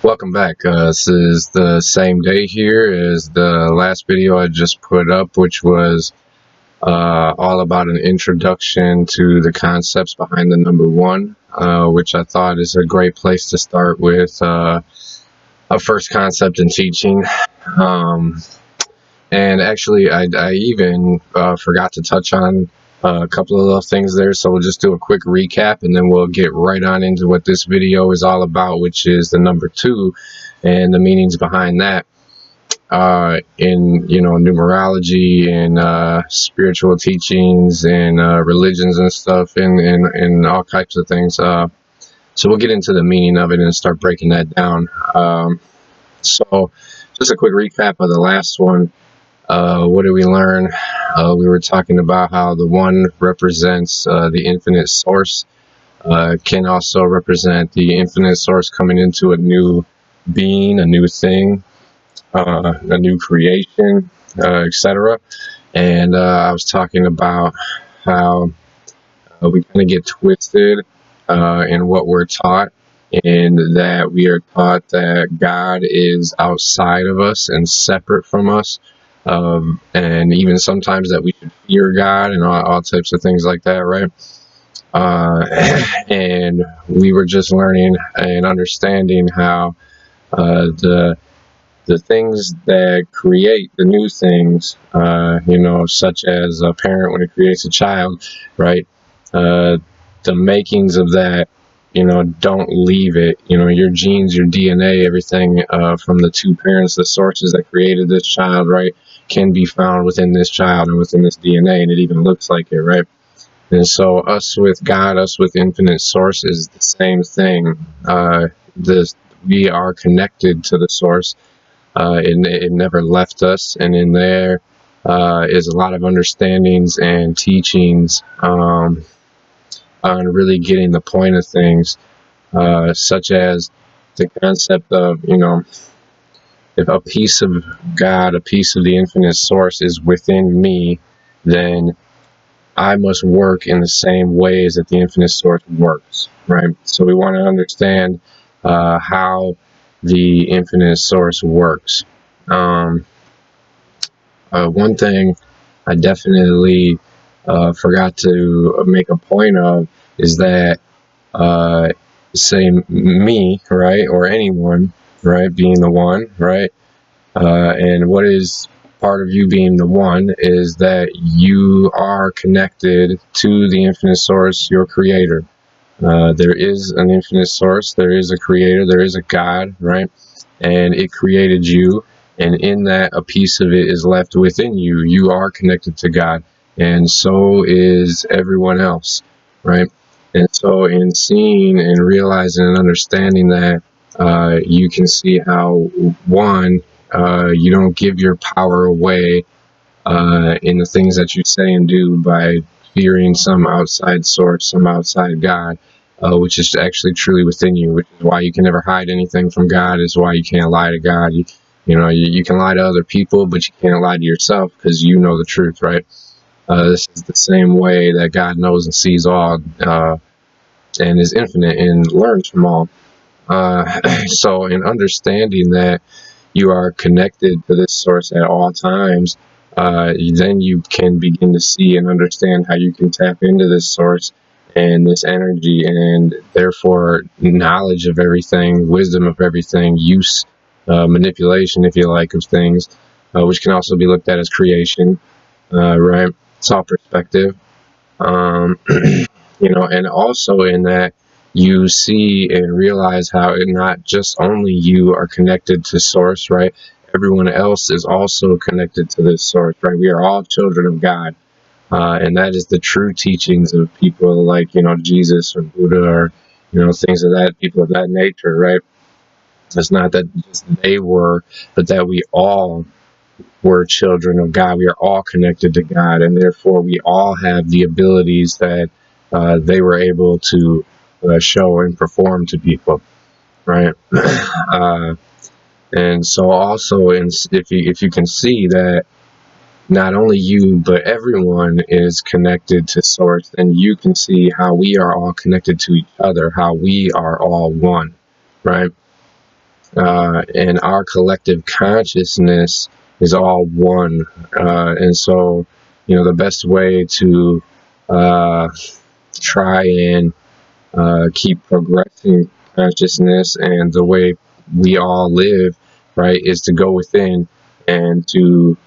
Welcome back. This is the same day here as the last video I just put up, which was all about an introduction to the concepts behind the number one, which I thought is a great place to start with a first concept in teaching. And actually, I even forgot to touch on a couple of little things there, so we'll just do a quick recap and then we'll get right on into what this video is all about, which is the number two and the meanings behind that in numerology and spiritual teachings and religions and stuff and all types of things. So we'll get into the meaning of it and start breaking that down. So just a quick recap of the last one. What did we learn? We were talking about how the one represents the infinite source, can also represent the infinite source coming into a new being, a new thing, a new creation, etc. And I was talking about how we kind of get twisted in what we're taught, and that we are taught that God is outside of us and separate from us. And even sometimes that we should fear God and all types of things like that, right? And we were just learning and understanding how the things that create the new things, such as a parent when it creates a child, right? The makings of that, don't leave it. Your genes, your DNA, everything from the two parents, the sources that created this child, right, can be found within this child and within this DNA, and it even looks like it, right? And so us with God, us with infinite source is the same thing. We are connected to the source. It never left us, and in there is a lot of understandings and teachings on really getting the point of things, such as the concept of, if a piece of God, a piece of the infinite source is within me, then I must work in the same ways that the infinite source works, right? So we want to understand how the infinite source works. One thing I definitely forgot to make a point of is that, say me, right, or anyone, right, being the one, right, and what is part of you being the one is that you are connected to the infinite source, your creator. There is an infinite source, there is a creator, there is a God, right, and it created you, and in that a piece of it is left within you. You are connected to God, and so is everyone else, right? And so in seeing and realizing and understanding that, you can see how, one, you don't give your power away in the things that you say and do by fearing some outside source, some outside God, which is actually truly within you, which is why you can never hide anything from God, is why you can't lie to God. You can lie to other people, but you can't lie to yourself because you know the truth, right? This is the same way that God knows and sees all, and is infinite and learns from all. So in understanding that you are connected to this source at all times, then you can begin to see and understand how you can tap into this source and this energy, and therefore knowledge of everything, wisdom of everything, use, manipulation, if you like, of things, which can also be looked at as creation, right? It's all perspective. And also in that you see and realize how not just only you are connected to source, right? Everyone else is also connected to this source, right? We are all children of God. And that is the true teachings of people like, Jesus or Buddha or, things of that, people of that nature, right? It's not that just they were, but that we all were children of God. We are all connected to God, and therefore we all have the abilities that they were able to show and perform to people, right? And so also, if you can see that not only you, but everyone is connected to source, then you can see how we are all connected to each other, how we are all one, right? and our collective consciousness is all one. And so, the best way to try and keep progressing consciousness and the way we all live, right, is to go within and to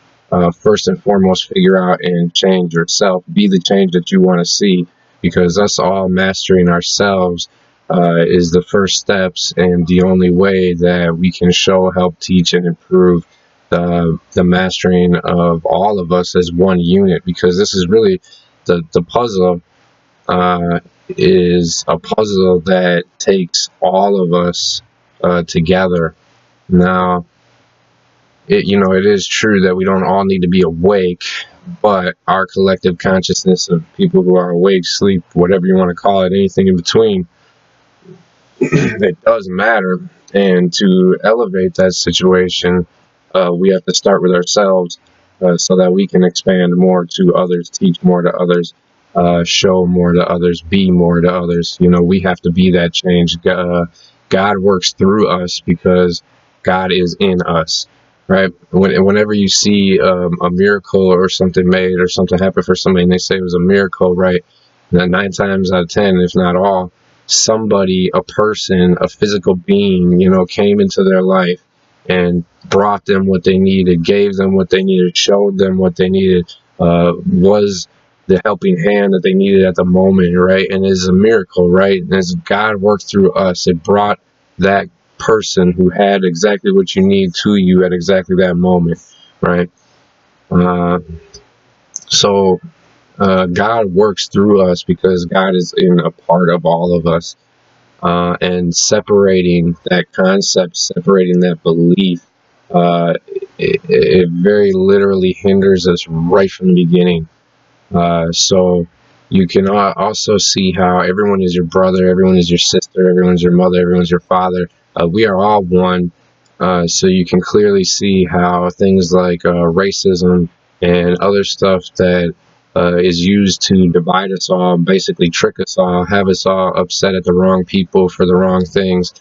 first and foremost figure out and change yourself, be the change that you want to see, because us all mastering ourselves is the first steps and the only way that we can show, help, teach, and improve the mastering of all of us as one unit, because this is really the puzzle is a puzzle that takes all of us together. Now, it is true that we don't all need to be awake, but our collective consciousness of people who are awake, sleep, whatever you want to call it, anything in between, it does matter. And to elevate that situation, we have to start with ourselves so that we can expand more to others, teach more to others, show more to others, be more to others. We have to be that change. God works through us because God is in us, right? Whenever you see a miracle or something made or something happen for somebody and they say it was a miracle, right? 9 times out of 10, if not all, somebody, a person, a physical being, came into their life and brought them what they needed, gave them what they needed, showed them what they needed, was the helping hand that they needed at the moment, right? And it's a miracle, right? And as God worked through us, it brought that person who had exactly what you need to you at exactly that moment, right? So God works through us because God is in a part of all of us. And separating that concept, separating that belief, it very literally hinders us right from the beginning. So you can also see how everyone is your brother, everyone is your sister, everyone's your mother, everyone's your father. We are all one. So you can clearly see how things like racism and other stuff that is used to divide us all, basically trick us all, have us all upset at the wrong people for the wrong things,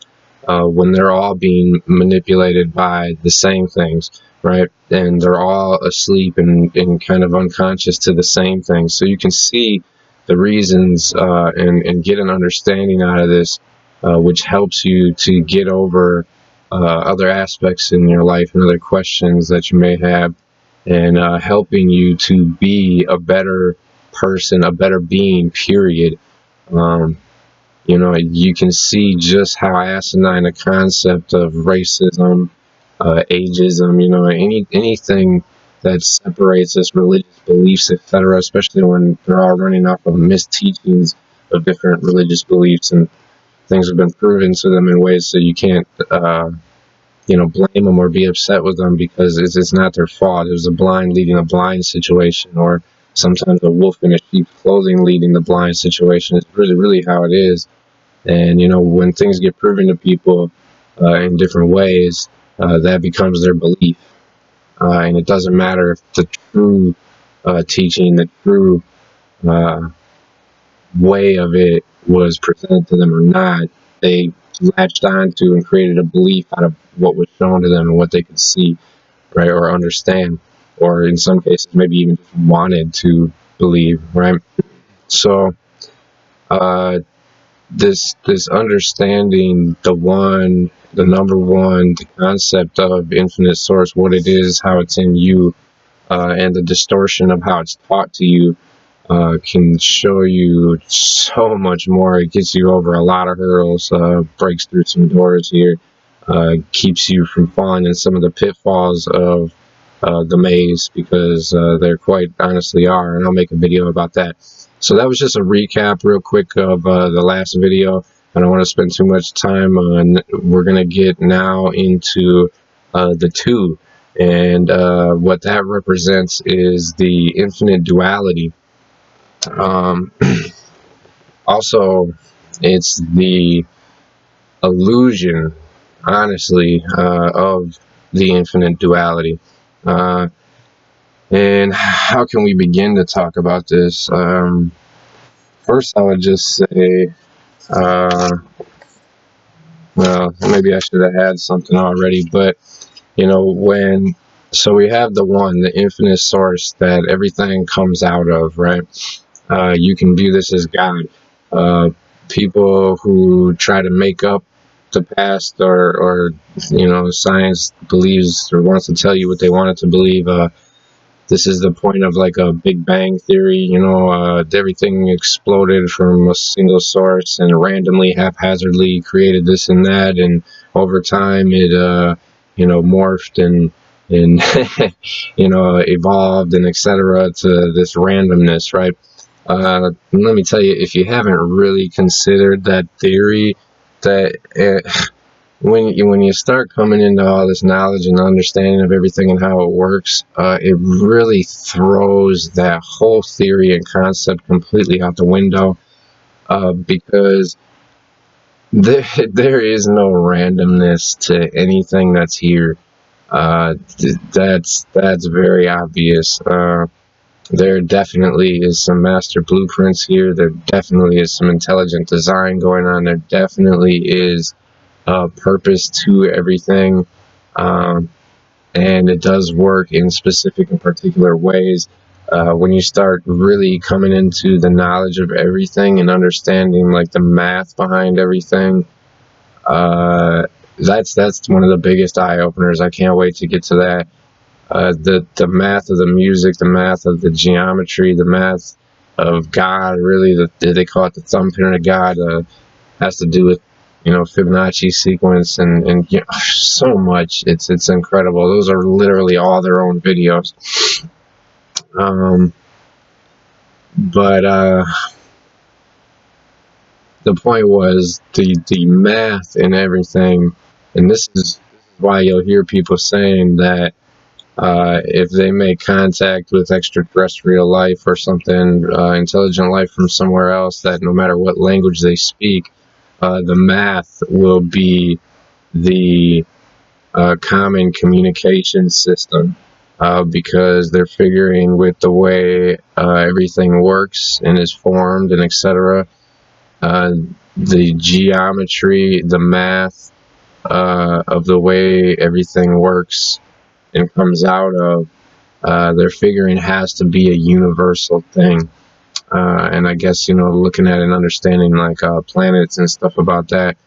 when they're all being manipulated by the same things, right? And they're all asleep and kind of unconscious to the same things. So you can see the reasons and get an understanding out of this, which helps you to get over other aspects in your life and other questions that you may have, and helping you to be a better person, a better being, period. You can see just how asinine a concept of racism, ageism, anything that separates us, religious beliefs, etc., especially when they're all running off of misteachings of different religious beliefs, and things have been proven to them in ways so you can't blame them or be upset with them because it's not their fault. It was a blind leading a blind situation, or sometimes a wolf in a sheep's clothing leading the blind situation. It's really, really how it is. And, when things get proven to people in different ways, that becomes their belief. And it doesn't matter if the true teaching, the true way of it was presented to them or not. They latched onto and created a belief out of what was shown to them and what they could see, right, or understand, or in some cases maybe even just wanted to believe, right? So this understanding the number one, the concept of infinite source, what it is, how it's in you, and the distortion of how it's taught to you, can show you so much more. It gets you over a lot of hurdles, breaks through some doors here, keeps you from falling in some of the pitfalls of the maze, because there quite honestly are, and I'll make a video about that. So that was just a recap real quick of the last video. I don't want to spend too much time on. We're going to get now into the two, and what that represents is the infinite duality. Also, it's the illusion, honestly, of the infinite duality. And how can we begin to talk about this? First, I would just say Well, maybe I should have had something already, but you know, so we have the one, the infinite source that everything comes out of, right? You can view this as God. Uh, People who try to make up the past, or you know, science believes or wants to tell you what they want it to believe. This is the point of like a Big Bang theory, you know, everything exploded from a single source and randomly, haphazardly created this and that, and over time it, you know, morphed and you know, evolved and etc. to this randomness, right? Let me tell you, if you haven't really considered that theory, that when you start coming into all this knowledge and understanding of everything and how it works, it really throws that whole theory and concept completely out the window, because there is no randomness to anything that's here. That's very obvious. There definitely is some master blueprints here. There definitely is some intelligent design going on. There definitely is purpose to everything, and it does work in specific and particular ways. When you start really coming into the knowledge of everything and understanding like the math behind everything, that's one of the biggest eye openers. I can't wait to get to that. The math of the music, the math of the geometry, the math of God, really, they call it the thumbprint of God, has to do with, you know, Fibonacci sequence and you know, so much. It's incredible. Those are literally all their own videos. But the point was the math and everything, and this is why you'll hear people saying that if they make contact with extraterrestrial life or something, intelligent life from somewhere else, that no matter what language they speak, the math will be the common communication system, because they're figuring with the way everything works and is formed and etc. The geometry, the math of the way everything works and comes out of, they're figuring has to be a universal thing. And I guess, you know, looking at and understanding like planets and stuff about that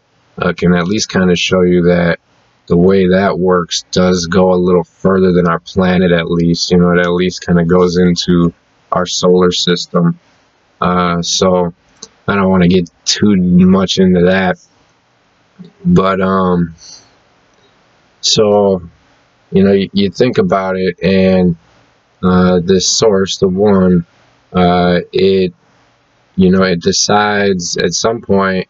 can at least kind of show you that the way that works does go a little further than our planet, at least. You know, it at least kind of goes into our solar system. So I don't want to get too much into that. But so, you know, you think about it, and this source, the one, it, you know, it decides at some point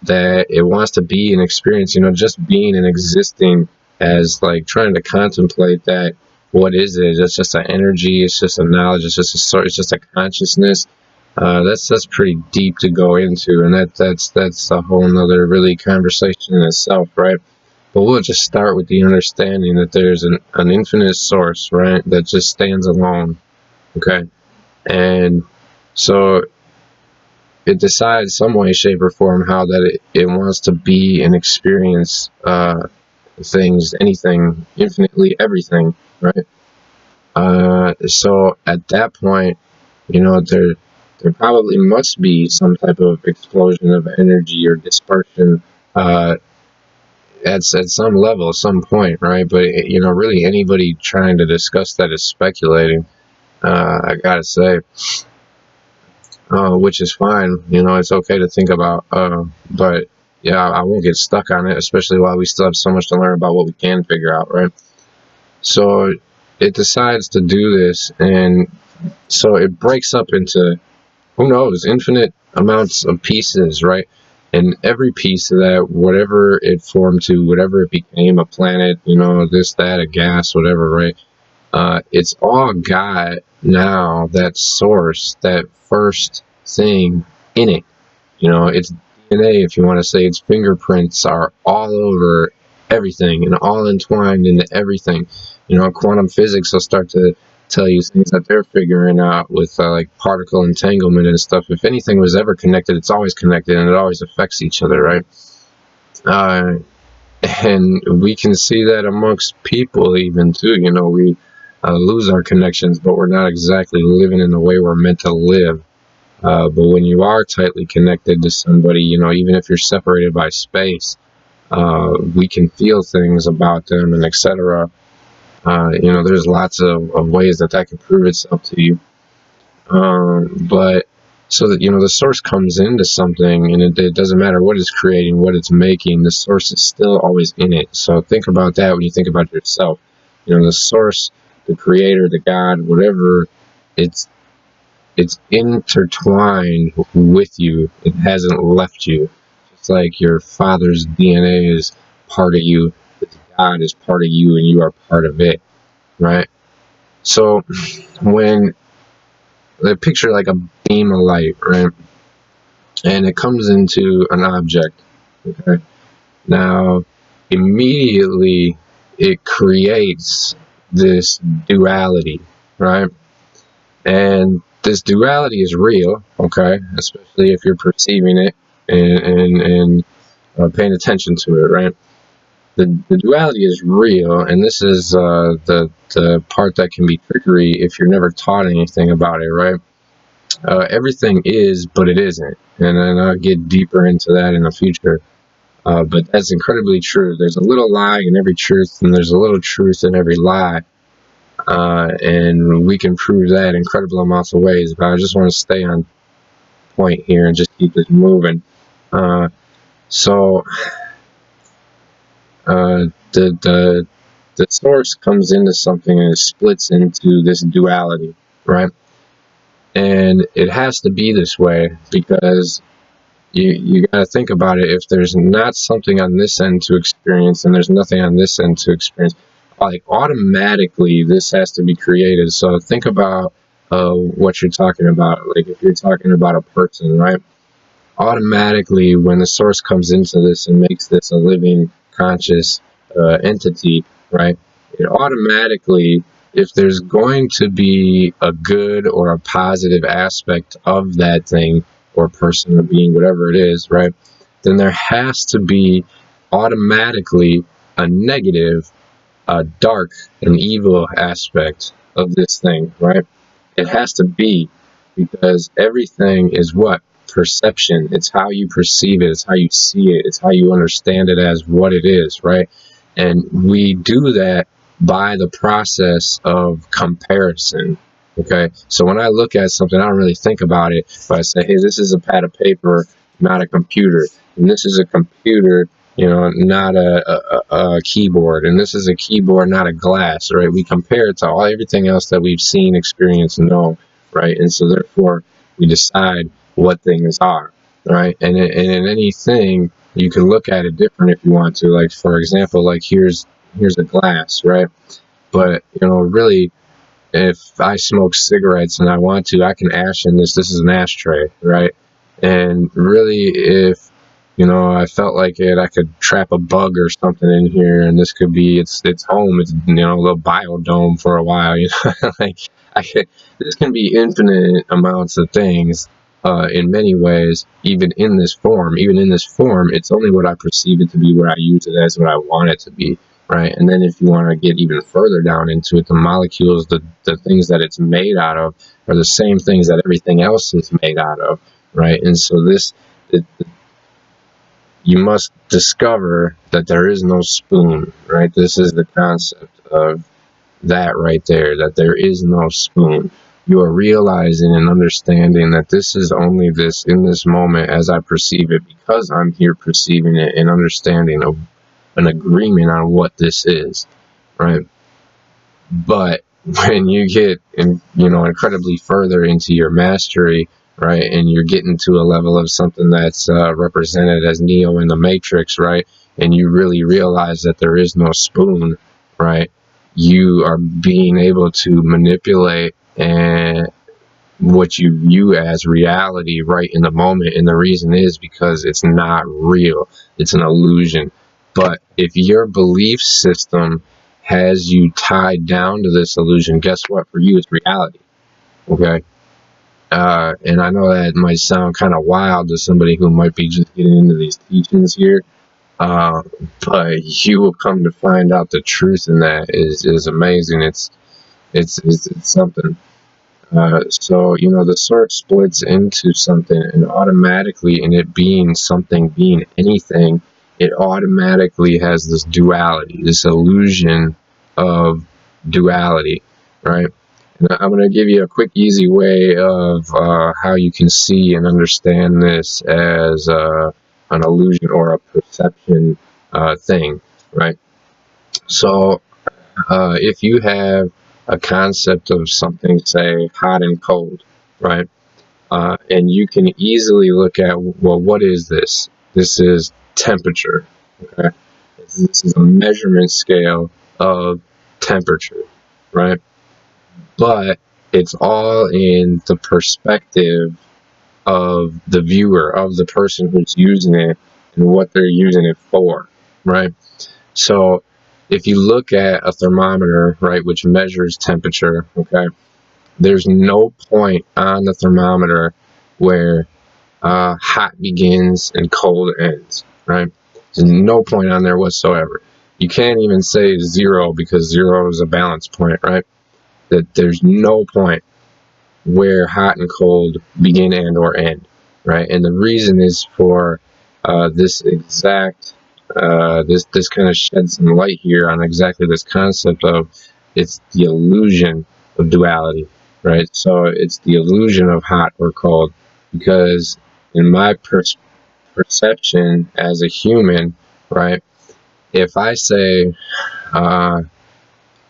that it wants to be an experience, you know, just being and existing, as like trying to contemplate that, what is it? It's just an energy, it's just a knowledge, it's just a sort, it's just a consciousness. That's pretty deep to go into, and that's a whole nother really conversation in itself, right? But we'll just start with the understanding that there's an infinite source, right, that just stands alone, okay? And so it decides some way, shape, or form how that it wants to be and experience things, anything, infinitely, everything, right? So at that point, you know, there probably must be some type of explosion of energy or dispersion at some level, some point, right? But you know, really, anybody trying to discuss that is speculating. I gotta say, which is fine. You know, it's okay to think about. But yeah, I won't get stuck on it, especially while we still have so much to learn about what we can figure out, right? So it decides to do this, and so it breaks up into, who knows, infinite amounts of pieces, right? And every piece of that, whatever it formed to, whatever it became, a planet, you know, this, that, a gas, whatever, right? It's all got now that source, that first thing in it. You know, its DNA, if you want to say, its fingerprints are all over everything and all entwined into everything. You know, quantum physics will start to tell you things that they're figuring out with like particle entanglement and stuff. If anything was ever connected, it's always connected, and it always affects each other, right? Uh, and we can see that amongst people even too. You know, we lose our connections, but we're not exactly living in the way we're meant to live. But when you are tightly connected to somebody, you know, even if you're separated by space, we can feel things about them and etc. You know, there's lots of ways that that can prove itself to you. But so that, you know, the source comes into something, and it doesn't matter what it's creating, what it's making, the source is still always in it. So think about that when you think about yourself. You know, the source, the creator, the God, whatever, it's intertwined with you. It hasn't left you. It's like your father's DNA is part of you, God is part of you, and you are part of it, right? So when I picture like a beam of light, right? And it comes into an object, okay? Now, immediately it creates this duality, right? And this duality is real, okay? Especially if you're perceiving it and paying attention to it, right? The duality is real, and this is the part that can be trickery if you're never taught anything about it, right? Everything is, but it isn't, and then I'll get deeper into that in the future. But that's incredibly true. There's a little lie in every truth, and there's a little truth in every lie, and we can prove that in incredible amounts of ways. But I just want to stay on point here and just keep this moving. So the source comes into something and it splits into this duality, right? And it has to be this way because you got to think about it. If there's not something on this end to experience and there's nothing on this end to experience, like automatically this has to be created. So think about what you're talking about. Like if you're talking about a person, right? Automatically when the source comes into this and makes this a living conscious entity, right? It automatically, if there's going to be a good or a positive aspect of that thing or person or being, whatever it is, right, then there has to be automatically a negative, a dark, an evil aspect of this thing, right? It has to be, because everything is what? Perception. It's how you perceive it, it's how you see it, it's how you understand it as what it is, right? And we do that by the process of comparison. Okay, so when I look at something, I don't really think about it, but I say, hey, this is a pad of paper, not a computer, and this is a computer, you know, not a keyboard, and this is a keyboard, not a glass, right? We compare it to everything else that we've seen, experienced, and know, right? And so therefore we decide what things are, right? And in anything, you can look at it different if you want to. Like for example, like here's a glass, right? But you know, really, if I smoke cigarettes and I want to, I can ash in this. This is an ashtray, right? And really, if you know, I felt like it, I could trap a bug or something in here, and this could be its home. It's, you know, a little biodome for a while. You know, like this can be infinite amounts of things. In many ways, even in this form, it's only what I perceive it to be, what I use it as, what I want it to be, right? And then if you want to get even further down into it, the molecules, the things that it's made out of are the same things that everything else is made out of, right? And so you must discover that there is no spoon, right? This is the concept of that right there, that there is no spoon. You are realizing and understanding that this is only this in this moment as I perceive it, because I'm here perceiving it and understanding of an agreement on what this is, right? But when you get incredibly further into your mastery, right, and you're getting to a level of something that's represented as Neo in the Matrix, right, and you really realize that there is no spoon, right, you are being able to manipulate and what you view as reality right in the moment. And the reason is because it's not real, it's an illusion. But if your belief system has you tied down to this illusion, guess what? For you, it's reality. Okay. And I know that might sound kind of wild to somebody who might be just getting into these teachings here. Uh, but you will come to find out the truth in that is amazing. It's something. So, you know, the source splits into something, and automatically, in it being something, being anything, it automatically has this duality, this illusion of duality, right? And I'm going to give you a quick, easy way of how you can see and understand this as an illusion or a perception thing, right? So, if you have a concept of something, say hot and cold, right? And you can easily look at, well, what is this? This is temperature, okay? This is a measurement scale of temperature, right? But it's all in the perspective of the viewer, of the person who's using it and what they're using it for, right? So if you look at a thermometer, right, which measures temperature, okay, there's no point on the thermometer where hot begins and cold ends, right? There's no point on there whatsoever. You can't even say zero, because zero is a balance point, right? That there's no point where hot and cold begin and or end, right? And the reason is for this exact this kind of sheds some light here on exactly this concept of, it's the illusion of duality, right? So it's the illusion of hot or cold, because in my perception as a human, right, if I say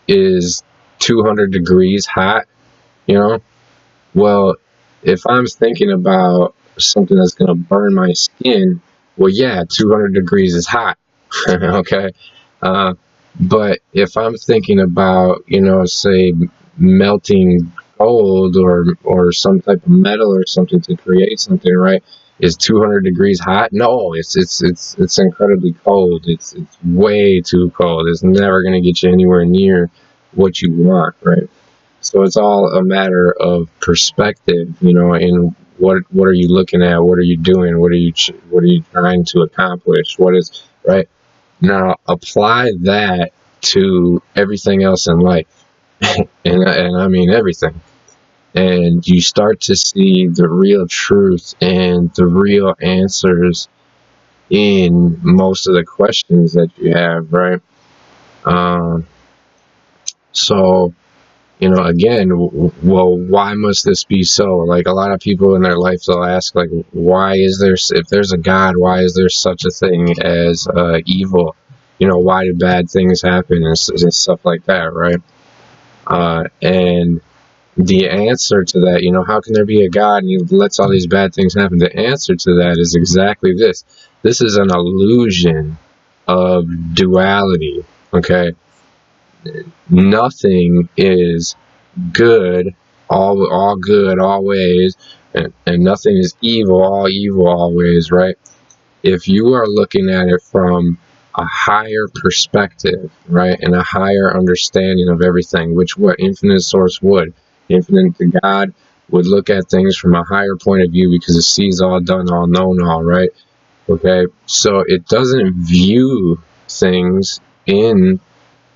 is 200 degrees hot, you know, well, if I'm thinking about something that's going to burn my skin, well, yeah, 200 degrees is hot, okay? Uh, but if I'm thinking about, you know, say melting gold or some type of metal or something to create something, right? Is 200 degrees hot? No, it's incredibly cold. It's way too cold. It's never going to get you anywhere near what you want, right? So it's all a matter of perspective, you know, and what are you looking at? What are you doing? What are you trying to accomplish? What is, right? Now apply that to everything else in life, and I mean everything, and you start to see the real truth and the real answers in most of the questions that you have, right? Um, so, you know, again, well, why must this be so? Like, a lot of people in their life, they'll ask, like, why is there, if there's a God, why is there such a thing as evil? You know, why do bad things happen and stuff like that, right? And the answer to that, you know, how can there be a God and he lets all these bad things happen? The answer to that is exactly this. This is an illusion of duality, okay? Nothing is good, all good always, and nothing is evil always, right? If you are looking at it from a higher perspective, right, and a higher understanding of everything, which what infinite source would, infinite God would look at things from a higher point of view, because it sees all, done all, known all, right? Okay, so it doesn't view things in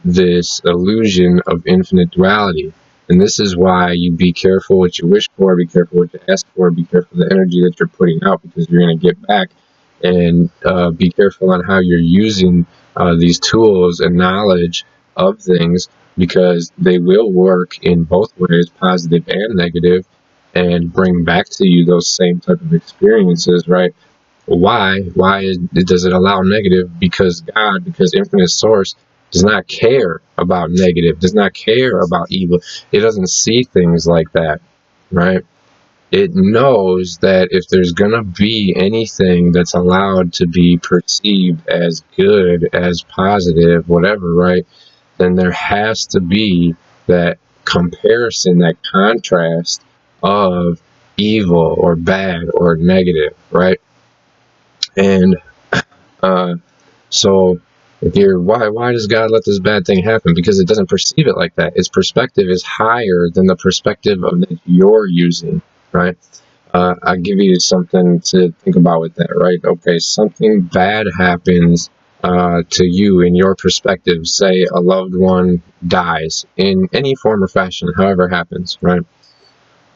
this illusion of infinite duality. And this is why you be careful what you wish for, be careful what you ask for, be careful the energy that you're putting out, because you're going to get back. And be careful on how you're using these tools and knowledge of things, because they will work in both ways, positive and negative, and bring back to you those same type of experiences, right? Why does it allow negative? Because God, because infinite source does not care about negative, does not care about evil. It doesn't see things like that, right? It knows that if there's gonna be anything that's allowed to be perceived as good, as positive, whatever, right, then there has to be that comparison, that contrast of evil or bad or negative, right? And so if you're, why does God let this bad thing happen? Because it doesn't perceive it like that. Its perspective is higher than the perspective of that you're using, right? I'll give you something to think about with that, right? Okay, something bad happens to you in your perspective, say a loved one dies in any form or fashion, however it happens, right?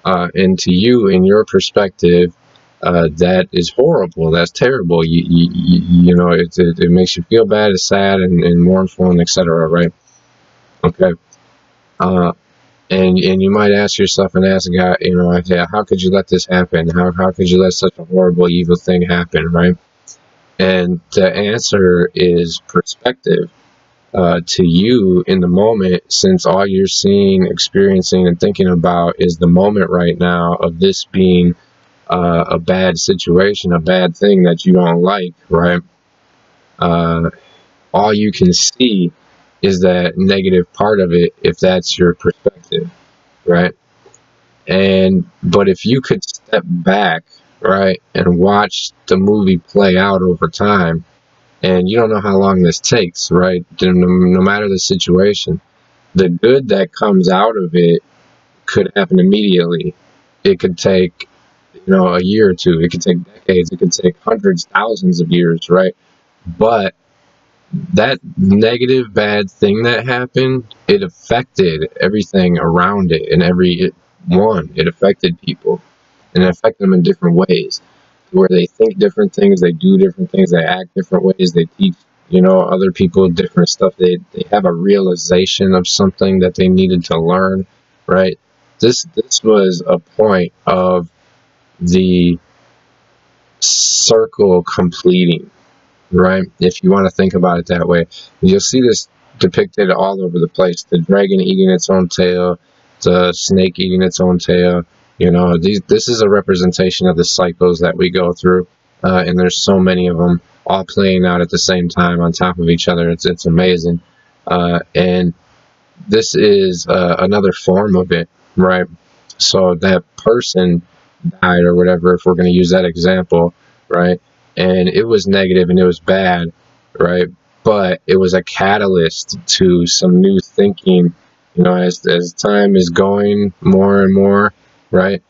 And to you, in your perspective, that is horrible. That's terrible. You know, it makes you feel bad, it's sad, and mournful, and etc. Right? Okay. Uh, and you might ask yourself and ask God, you know, okay, how could you let this happen? How could you let such a horrible, evil thing happen? Right? And the answer is perspective. To you in the moment, since all you're seeing, experiencing, and thinking about is the moment right now of this being a bad situation, a bad thing that you don't like, right? All you can see is that negative part of it if that's your perspective, right? But if you could step back, right, and watch the movie play out over time, and you don't know how long this takes, right? No matter the situation, the good that comes out of it could happen immediately. It could take, you know, a year or two. It could take decades. It could take hundreds, thousands of years, right? But that negative, bad thing that happened, it affected everything around it and it affected people, and it affected them in different ways, where they think different things, they do different things, they act different ways, they teach, you know, other people different stuff. They have a realization of something that they needed to learn, right? This was a point of the circle completing, right? If you want to think about it that way, you'll see this depicted all over the place. The dragon eating its own tail, the snake eating its own tail. You know, this is a representation of the cycles that we go through, and there's so many of them all playing out at the same time on top of each other. It's amazing, and this is another form of it, right? So that person died or whatever, if we're going to use that example, right? And it was negative and it was bad, right? But it was a catalyst to some new thinking, you know, as time is going more and more, right?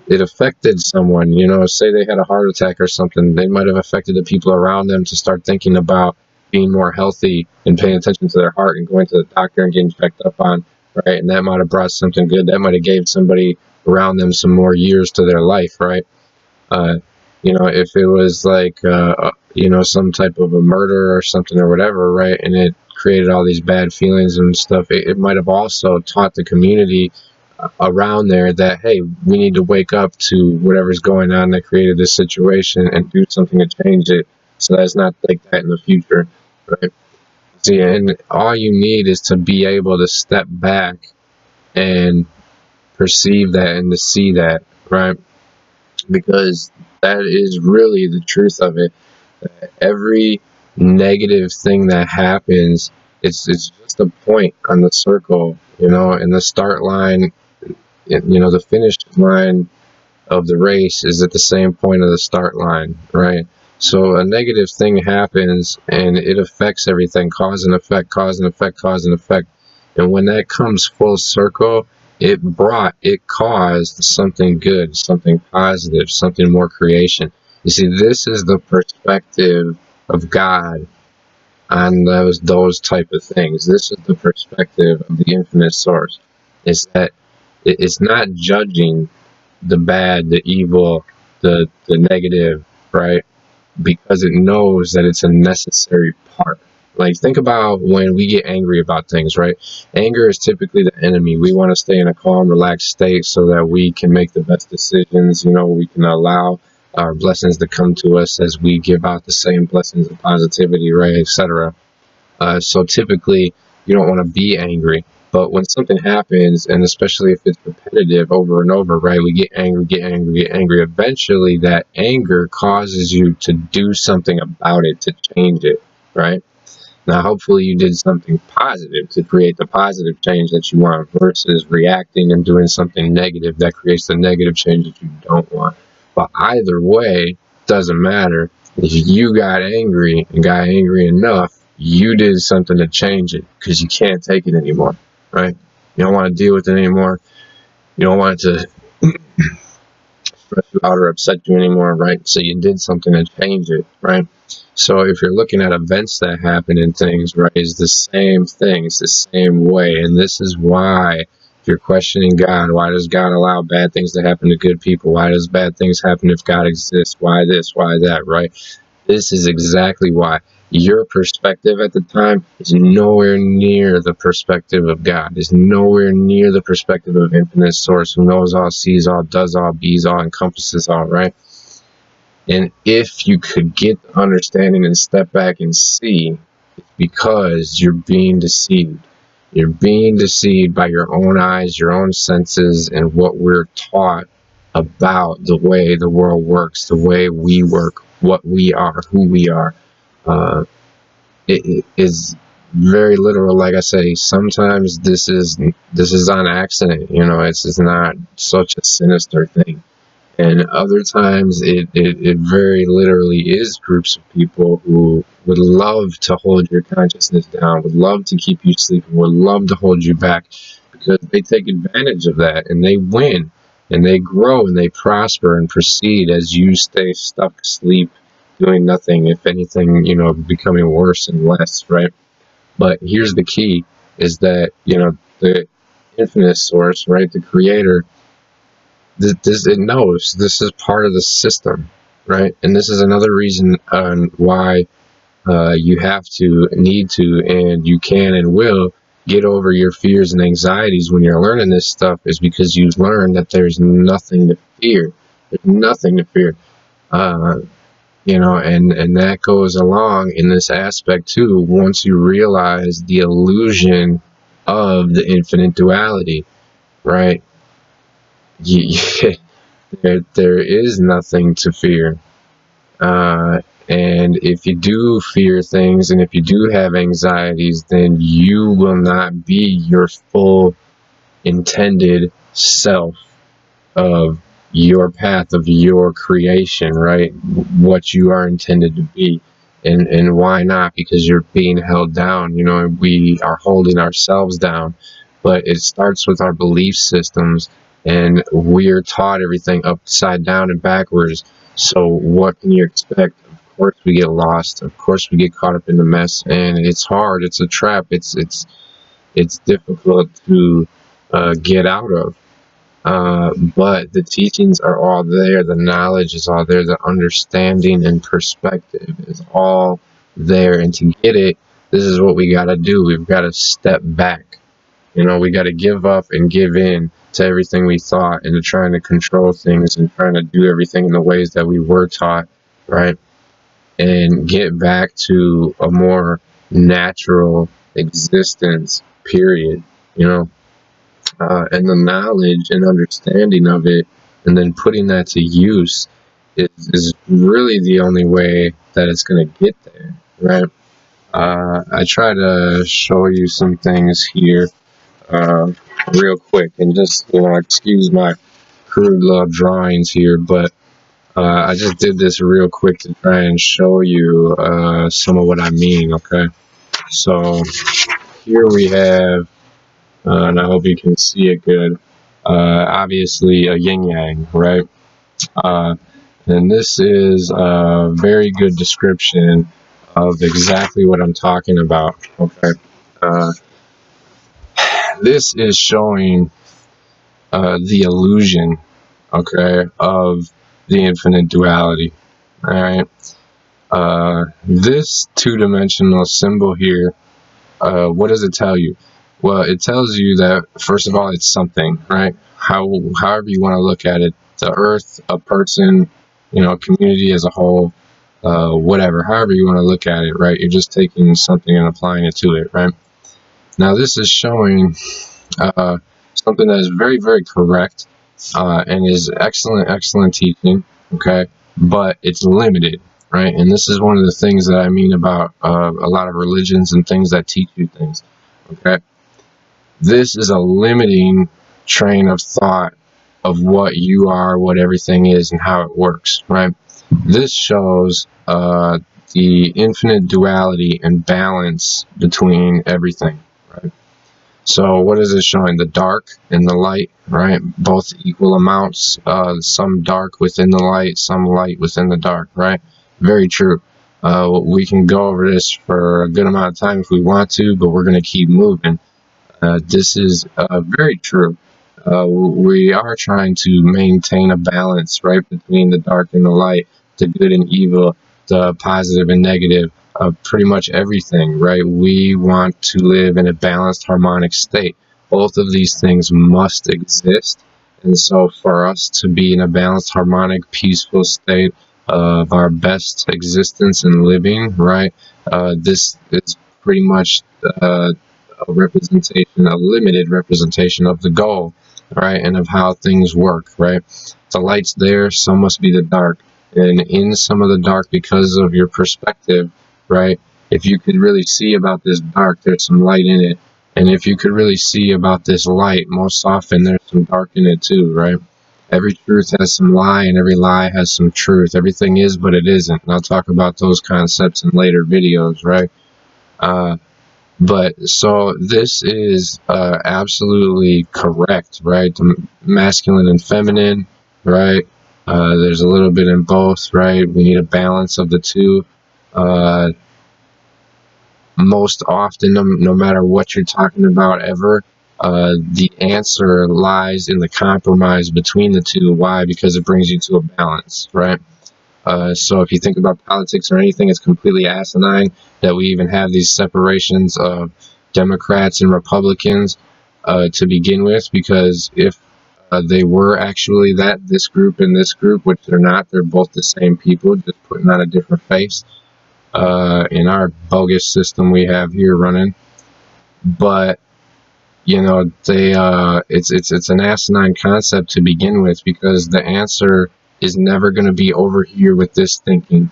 It affected someone, you know, say they had a heart attack or something, they might have affected the people around them to start thinking about being more healthy and paying attention to their heart and going to the doctor and getting checked up on, right? And that might have brought something good. That might have gave somebody around them some more years to their life, right? You know, if it was like, you know, some type of a murder or something or whatever, right? And it created all these bad feelings and stuff. It might have also taught the community around there that, hey, we need to wake up to whatever's going on that created this situation and do something to change it, so that's not like that in the future, right? See, and all you need is to be able to step back and perceive that and to see that, right? Because that is really the truth of it. Every negative thing that happens, it's just a point on the circle, you know, and the start line, you know, the finish line of the race is at the same point of the start line, right? So a negative thing happens and it affects everything, cause and effect, cause and effect, cause and effect. And when that comes full circle, it caused something good, something positive, something more creation. You see, this is the perspective of God on those type of things. This is the perspective of the infinite source. Is that it's not judging the bad, the evil, the negative, right? Because it knows that it's a necessary part. Like, think about when we get angry about things, right? Anger is typically the enemy. We want to stay in a calm, relaxed state so that we can make the best decisions. You know, we can allow our blessings to come to us as we give out the same blessings of positivity, right, etc. So typically, you don't want to be angry. But when something happens, and especially if it's repetitive over and over, right, we get angry, get angry, get angry. Eventually, that anger causes you to do something about it, to change it, right? Now, hopefully you did something positive to create the positive change that you want versus reacting and doing something negative that creates the negative change that you don't want. But either way, doesn't matter. If you got angry and got angry enough, you did something to change it because you can't take it anymore, right? You don't want to deal with it anymore. You don't want it to stress you out or upset you anymore, right? So you did something to change it, right? So if you're looking at events that happen and things, right, it's the same thing. It's the same way. And this is why, if you're questioning God, why does God allow bad things to happen to good people? Why does bad things happen if God exists? Why this? Why that? Right? This is exactly why. Your perspective at the time is nowhere near the perspective of God. Is nowhere near the perspective of infinite source who knows all, sees all, does all, bees all, encompasses all, right? And if you could get the understanding and step back and see, it's because you're being deceived. You're being deceived by your own eyes, your own senses, and what we're taught about the way the world works, the way we work, what we are, who we are. It is very literal. Like I say, sometimes this is on accident. You know, it's not such a sinister thing. And other times it very literally is groups of people who would love to hold your consciousness down, would love to keep you sleeping, would love to hold you back, because they take advantage of that and they win and they grow and they prosper and proceed as you stay stuck asleep doing nothing, if anything, you know, becoming worse and less, right? But here's the key, is that, you know, the infinite source, right, the creator, it knows this is part of the system, right? And this is another reason on why you have to, need to, and you can and will get over your fears and anxieties when you're learning this stuff, is because you've learned that there's nothing to fear. There's nothing to fear. You know, and that goes along in this aspect too, once you realize the illusion of the infinite duality, right? There is nothing to fear. And if you do fear things and if you do have anxieties, then you will not be your full intended self of your path, of your creation, right? What you are intended to be. And why not? Because you're being held down. You know, we are holding ourselves down. But it starts with our belief systems, and we're taught everything upside down and backwards. So what can you expect? Of course we get lost. Of course we get caught up in the mess, and it's hard. It's a trap. It's difficult to get out of. But the teachings are all there, the knowledge is all there, the understanding and perspective is all there. And to get it, this is what we got to do. We've got to step back. You know, we got to give up and give in to everything we thought, and to trying to control things and trying to do everything in the ways that we were taught, right? And get back to a more natural existence, period, you know? And the knowledge and understanding of it, and then putting that to use, is really the only way that it's going to get there, right? I try to show you some things here real quick, and just, you know, excuse my crude little drawings here, but I just did this real quick to try and show you some of what I mean, okay? So here we have, and I hope you can see it good, obviously a yin-yang, right? And this is a very good description of exactly what I'm talking about, okay? This is showing the illusion, okay, of the infinite duality, all right? This two-dimensional symbol here, what does it tell you? Well, it tells you that, first of all, it's something, right? However you want to look at it, the earth, a person, you know, a community as a whole, whatever, however you want to look at it, right? You're just taking something and applying it to it, right? Now, this is showing something that is very, very correct and is excellent teaching, okay? But it's limited, right? And this is one of the things that I mean about a lot of religions and things that teach you things, okay? This is a limiting train of thought of what you are, what everything is, and how it works, right? This shows the infinite duality and balance between everything, right? So what is it showing? The dark and the light, right? Both equal amounts, some dark within the light, some light within the dark, right? Very true. We can go over this for a good amount of time if we want to, but we're going to keep moving. This is very true. We are trying to maintain a balance, right, between the dark and the light, the good and evil, the positive and negative, pretty much everything, right? We want to live in a balanced, harmonic state. Both of these things must exist. And so for us to be in a balanced, harmonic, peaceful state of our best existence and living, right, this is pretty much a representation, a limited representation of the goal, right, and of how things work, right? The light's there, so must be the dark. And in some of the dark, because of your perspective, right, if you could really see about this dark, there's some light in it. And if you could really see about this light, most often there's some dark in it too, right? Every truth has some lie, and every lie has some truth. Everything is, but it isn't. And I'll talk about those concepts in later videos, right? But so this is absolutely correct, right? The masculine and feminine, right? There's a little bit in both, right? We need a balance of the two. Most often, no matter what you're talking about ever, the answer lies in the compromise between the two. Why? Because it brings you to a balance, right? So if you think about politics or anything, it's completely asinine that we even have these separations of Democrats and Republicans to begin with, because if they were actually this group and this group, which they're not, they're both the same people, just putting on a different face in our bogus system we have here running. But you know, it's an asinine concept to begin with, because the answer is never going to be over here with this thinking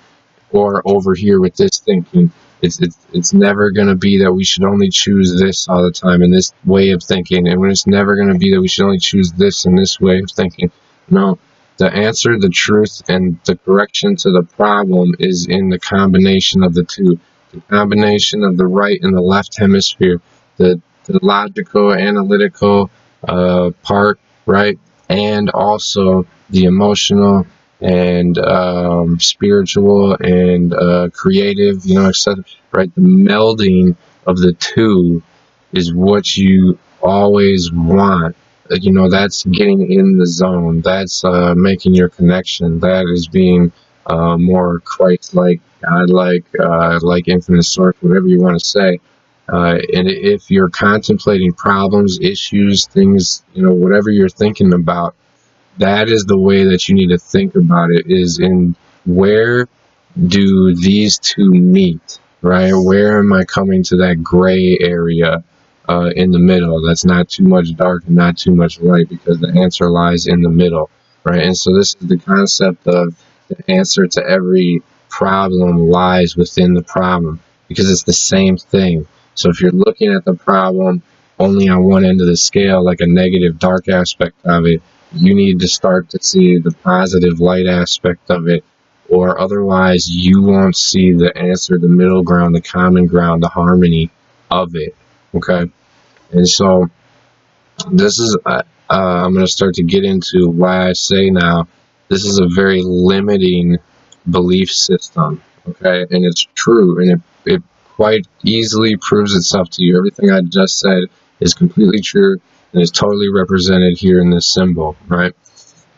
or over here with this thinking. It's never going to be that we should only choose this all the time in this way of thinking, and it's never going to be that we should only choose this in this way of thinking. No, the answer, the truth, and the correction to the problem is in the combination of the two, the combination of the right and the left hemisphere, the logical, analytical part, right, and also the emotional and spiritual and creative, you know, etc. Right, the melding of the two is what you always want. You know, that's getting in the zone. That's making your connection. That is being more Christ-like, God-like, like infinite source, whatever you want to say. And if you're contemplating problems, issues, things, you know, whatever you're thinking about, that is the way that you need to think about it, is in where do these two meet, right? Where am I coming to that gray area in the middle? That's not too much dark and not too much light, because the answer lies in the middle, right? And so this is the concept of the answer to every problem lies within the problem, because it's the same thing. So if you're looking at the problem only on one end of the scale, like a negative dark aspect of it, you need to start to see the positive light aspect of it, or otherwise you won't see the answer, the middle ground, the common ground, the harmony of it, okay? And so this is, I'm going to start to get into why I say now, this is a very limiting belief system, okay? And it's true, and it quite easily proves itself to you. Everything I just said is completely true and is totally represented here in this symbol, right?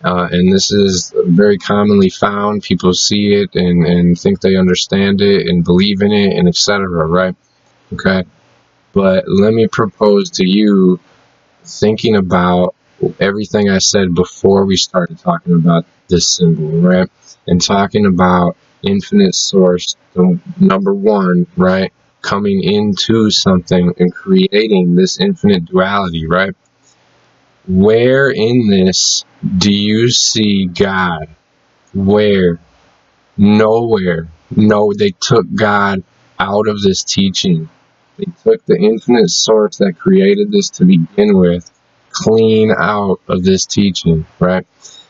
And this is very commonly found. People see it and think they understand it and believe in it and etc., right? Okay? But let me propose to you, thinking about everything I said before we started talking about this symbol, right? And talking about infinite source, the number one, right? Coming into something and creating this infinite duality, right? Where in this do you see God? Where? Nowhere. No, they took God out of this teaching. They took the infinite source that created this to begin with clean out of this teaching, right?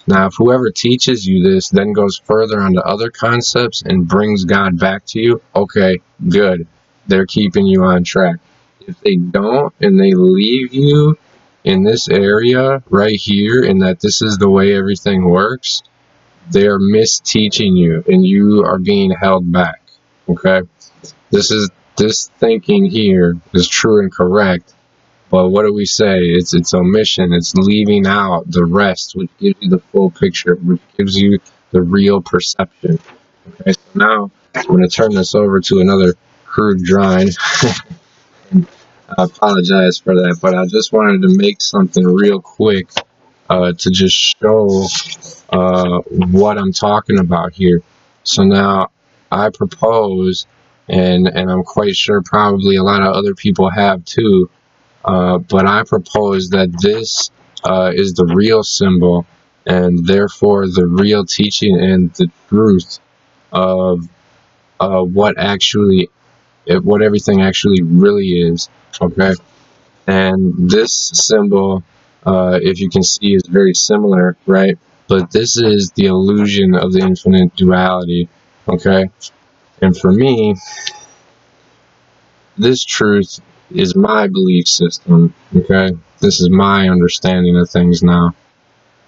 Now, if whoever teaches you this then goes further onto other concepts and brings God back to you, okay, good. They're keeping you on track. If they don't and they leave you in this area right here, and that this is the way everything works, they are misteaching you and you are being held back. Okay, this thinking here is true and correct. But what do we say? It's omission. It's leaving out the rest, which gives you the full picture, which gives you the real perception. Okay, so now I'm going to turn this over to another crude drawing. I apologize for that, but I just wanted to make something real quick to just show what I'm talking about here. So now I propose, and I'm quite sure probably a lot of other people have too, but I propose that this is the real symbol, and therefore the real teaching and the truth of what everything actually really is. Okay, and this symbol, if you can see, is very similar, right? But this is the illusion of the infinite duality. Okay, and for me, this truth is my belief system. Okay, this is my understanding of things now,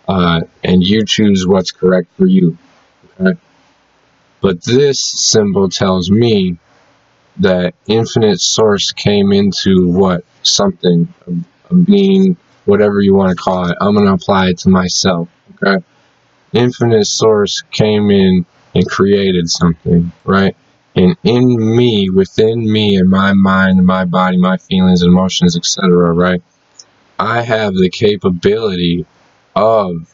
and you choose what's correct for you. Okay, but this symbol tells me that infinite source came into what? Something, a being, whatever you want to call it. I'm going to apply it to myself. Okay, infinite source came in and created something, right? And in me, within me, and my mind, and my body, my feelings, emotions, etc., right? I have the capability of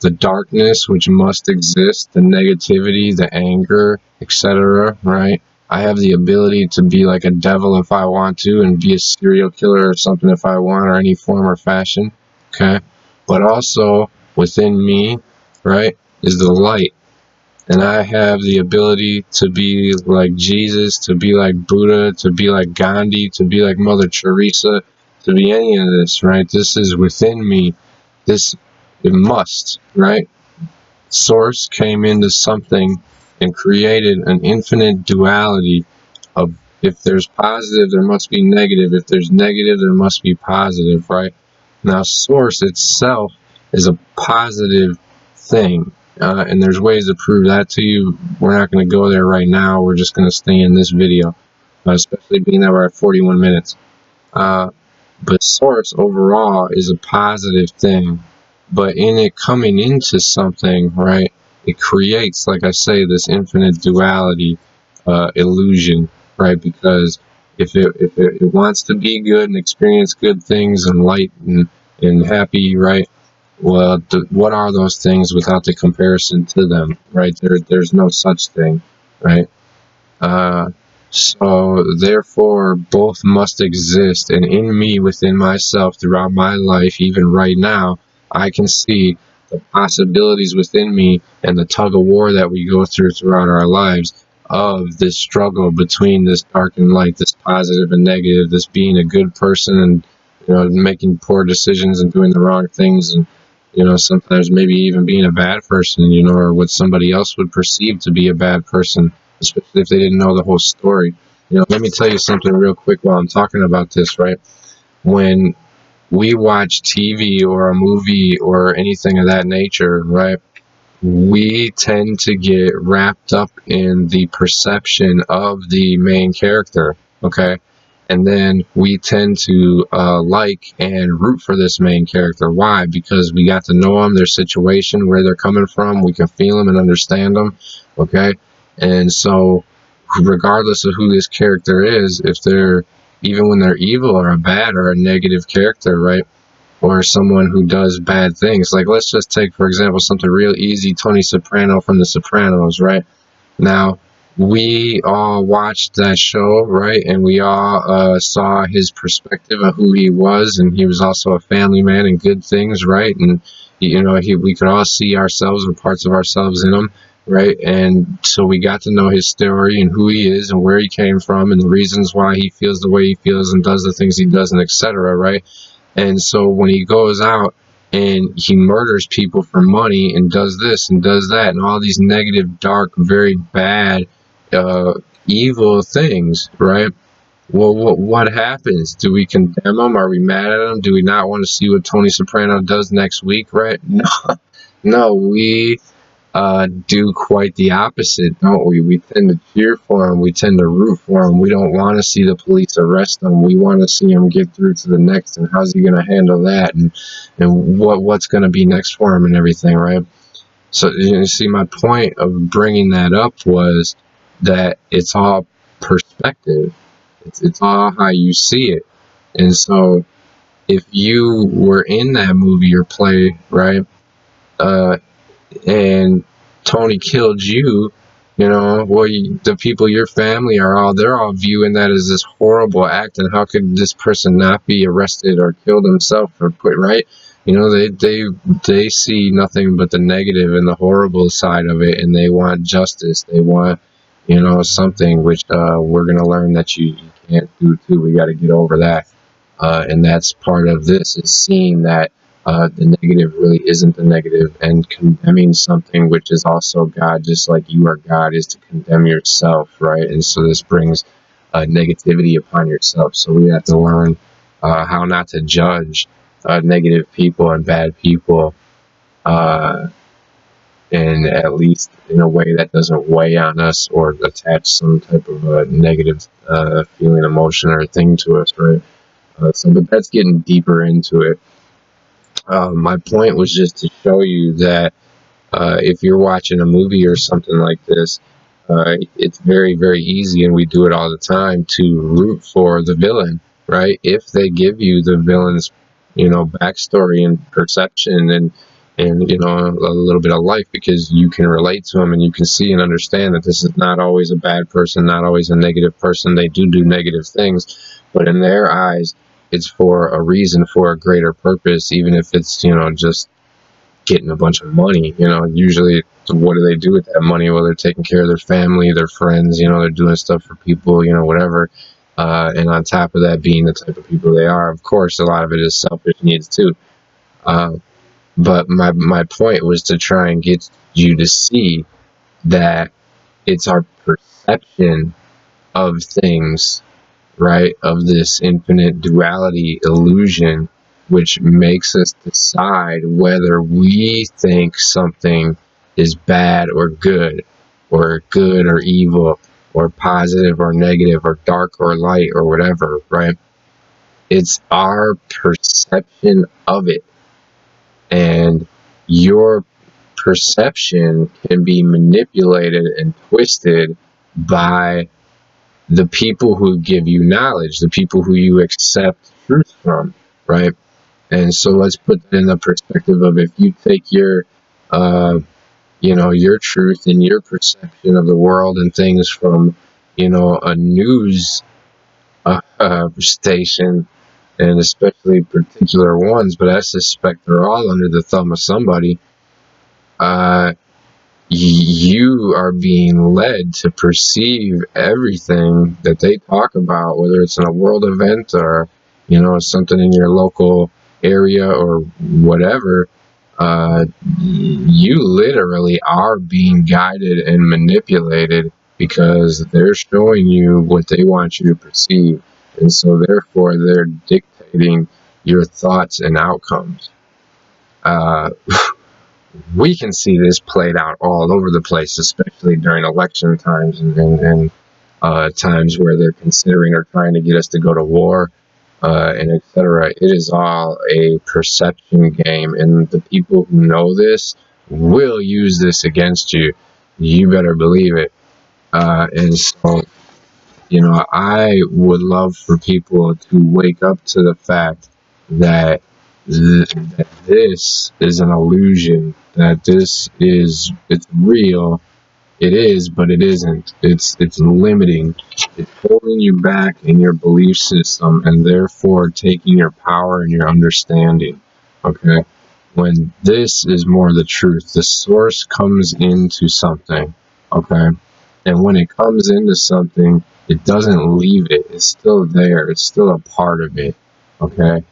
the darkness which must exist, the negativity, the anger, etc., right? I have the ability to be like a devil if I want to, and be a serial killer or something if I want, or any form or fashion, okay? But also within me, right, is the light. And I have the ability to be like Jesus, to be like Buddha, to be like Gandhi, to be like Mother Teresa, to be any of this, right? This is within me. This, it must, right? Source came into something and created an infinite duality of, if there's positive, there must be negative. If there's negative, there must be positive, right? Now, source itself is a positive thing, and there's ways to prove that to you. We're not going to go there right now. We're just going to stay in this video, especially being that we're at 41 minutes. But source overall is a positive thing. But in it coming into something, right, it creates, like I say, this infinite duality illusion, right? Because if it wants to be good and experience good things and light and happy, right? Well, what are those things without the comparison to them, right? There's no such thing, right? So therefore, both must exist, and in me, within myself, throughout my life, even right now, I can see the possibilities within me and the tug of war that we go through throughout our lives of this struggle between this dark and light, this positive and negative, this being a good person and, you know, making poor decisions and doing the wrong things, and, you know, sometimes maybe even being a bad person, you know, or what somebody else would perceive to be a bad person, especially if they didn't know the whole story. You know, let me tell you something real quick while I'm talking about this, right? When we watch TV or a movie or anything of that nature, right, we tend to get wrapped up in the perception of the main character, okay? And then we tend to like and root for this main character. Why? Because we got to know them, their situation, where they're coming from. We can feel them and understand them, okay? And so regardless of who this character is, if they're, even when they're evil or a bad or a negative character, right, or someone who does bad things, like let's just take, for example, something real easy, Tony Soprano from The Sopranos, right? Now, we all watched that show, right, and we all saw his perspective of who he was, and he was also a family man and good things, right? And, you know, we could all see ourselves or parts of ourselves in him, right? And so we got to know his story and who he is and where he came from and the reasons why he feels the way he feels and does the things he does and etc., right? And so when he goes out and he murders people for money and does this and does that and all these negative, dark, very bad, evil things, right? Well, what happens? Do we condemn him? Are we mad at him? Do we not want to see what Tony Soprano does next week, right? No, no, we do quite the opposite, don't we? We tend to cheer for them. We tend to root for them. We don't want to see the police arrest them. We want to see him get through to the next, and how's he going to handle that, and what's going to be next for him and everything, right? So you see, my point of bringing that up was that it's all perspective. It's all how you see it. And so if you were in that movie or play, right, and Tony killed you, well, the people, your family they're all viewing that as this horrible act, and how could this person not be arrested or killed himself or put, right? They see nothing but the negative and the horrible side of it, and they want justice. They want, something which we're going to learn that you can't do too. We got to get over that. And that's part of this, is seeing that the negative really isn't the negative, and condemning something which is also God, just like you are God, is to condemn yourself, right? And so this brings negativity upon yourself. So we have to learn how not to judge negative people and bad people, and at least in a way that doesn't weigh on us or attach some type of a negative feeling, emotion, or thing to us, right? But that's getting deeper into it. My point was just to show you that if you're watching a movie or something like this, it's very, very easy, and we do it all the time, to root for the villain, right? If they give you the villain's, backstory and perception, and a little bit of life, because you can relate to them and you can see and understand that this is not always a bad person, not always a negative person. They do negative things, but in their eyes, it's for a reason, for a greater purpose, even if it's, just getting a bunch of money. Usually, what do they do with that money? Well, they're taking care of their family, their friends, they're doing stuff for people, whatever. And on top of that, being the type of people they are, of course, a lot of it is selfish needs too. But my point was to try and get you to see that it's our perception of things, right, of this infinite duality illusion, which makes us decide whether we think something is bad or good or evil, or positive or negative, or dark or light, or whatever, right? It's our perception of it. And your perception can be manipulated and twisted by the people who give you knowledge, the people who you accept truth from, right? And so let's put that in the perspective of, if you take your your truth and your perception of the world and things from, a news station, and especially particular ones, but I suspect they're all under the thumb of somebody, you are being led to perceive everything that they talk about, whether it's in a world event or, something in your local area or whatever. You literally are being guided and manipulated, because they're showing you what they want you to perceive. And so therefore they're dictating your thoughts and outcomes. We can see this played out all over the place, especially during election times and times where they're considering or trying to get us to go to war, and etc. It is all a perception game, and the people who know this will use this against you. You better believe it. And so, I would love for people to wake up to the fact that that this is an illusion, that it's real. It is, but it isn't. It's limiting. It's holding you back in your belief system, and therefore taking your power and your understanding. Okay? When this is more the truth, the source comes into something. Okay? And when it comes into something, it doesn't leave it. It's still there. It's still a part of it. Okay?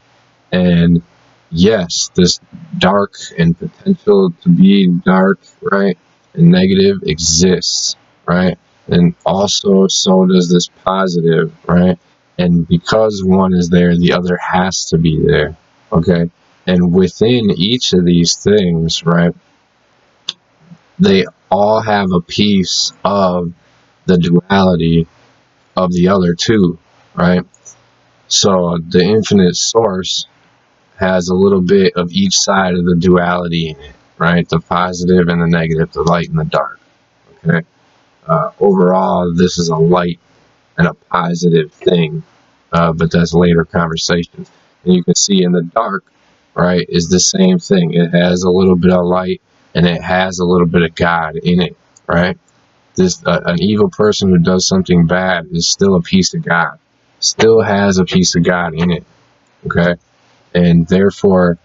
And yes, this dark and potential to be dark, right, and negative exists, right? And also, so does this positive, right? And because one is there, the other has to be there, okay? And within each of these things, right, they all have a piece of the duality of the other two, right? So the infinite source has a little bit of each side of the duality in it, right? The positive and the negative, the light and the dark, okay? Overall, this is a light and a positive thing, but that's later conversations. And you can see in the dark, right, is the same thing. It has a little bit of light and it has a little bit of God in it, right? This an evil person who does something bad is still a piece of God, still has a piece of God in it, okay? And therefore,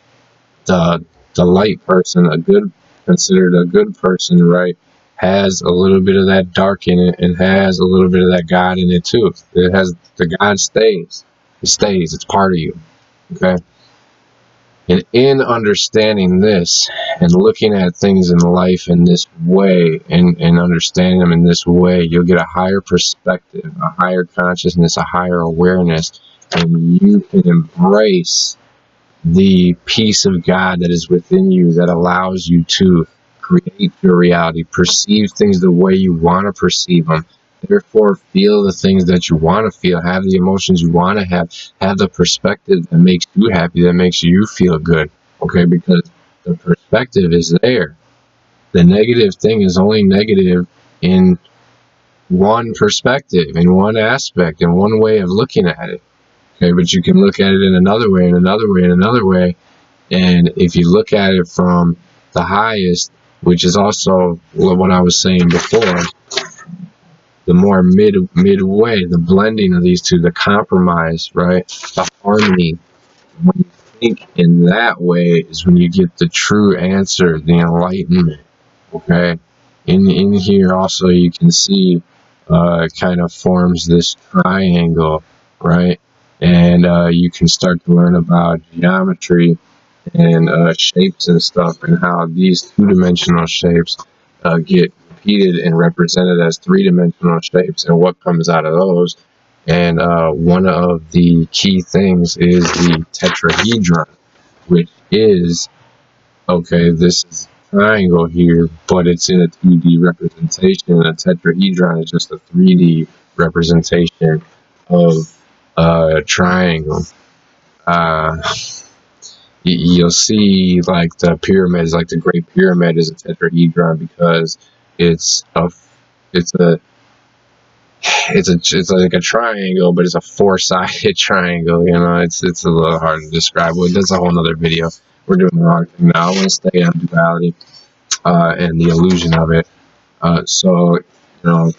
the light person, considered a good person, right, has a little bit of that dark in it and has a little bit of that God in it too. It has the God stays. It stays. It's part of you. Okay. And in understanding this and looking at things in life in this way and understanding them in this way, you'll get a higher perspective, a higher consciousness, a higher awareness, and you can embrace the peace of God that is within you that allows you to create your reality, perceive things the way you want to perceive them, therefore feel the things that you want to feel, have the emotions you want to have the perspective that makes you happy, that makes you feel good, okay? Because the perspective is there. The negative thing is only negative in one perspective, in one aspect, in one way of looking at it. Okay, but you can look at it in another way, and another way, and another way. And if you look at it from the highest, which is also what I was saying before, the more midway, the blending of these two, the compromise, right? The harmony. When you think in that way is when you get the true answer, the enlightenment. Okay? In here also you can see it kind of forms this triangle, right? And you can start to learn about geometry and shapes and stuff, and how these two-dimensional shapes get repeated and represented as three-dimensional shapes, and what comes out of those. And one of the key things is the tetrahedron, which is, okay, this is a triangle here, but it's in a 2D representation. A tetrahedron is just a 3D representation of triangle. You'll see like the pyramids, like the Great Pyramid is a tetrahedron because it's like a triangle, but it's a four-sided triangle. You know, it's a little hard to describe. Well, that's a whole other video. We're doing the wrong thing now. I want to stay on duality and the illusion of it. So, you know.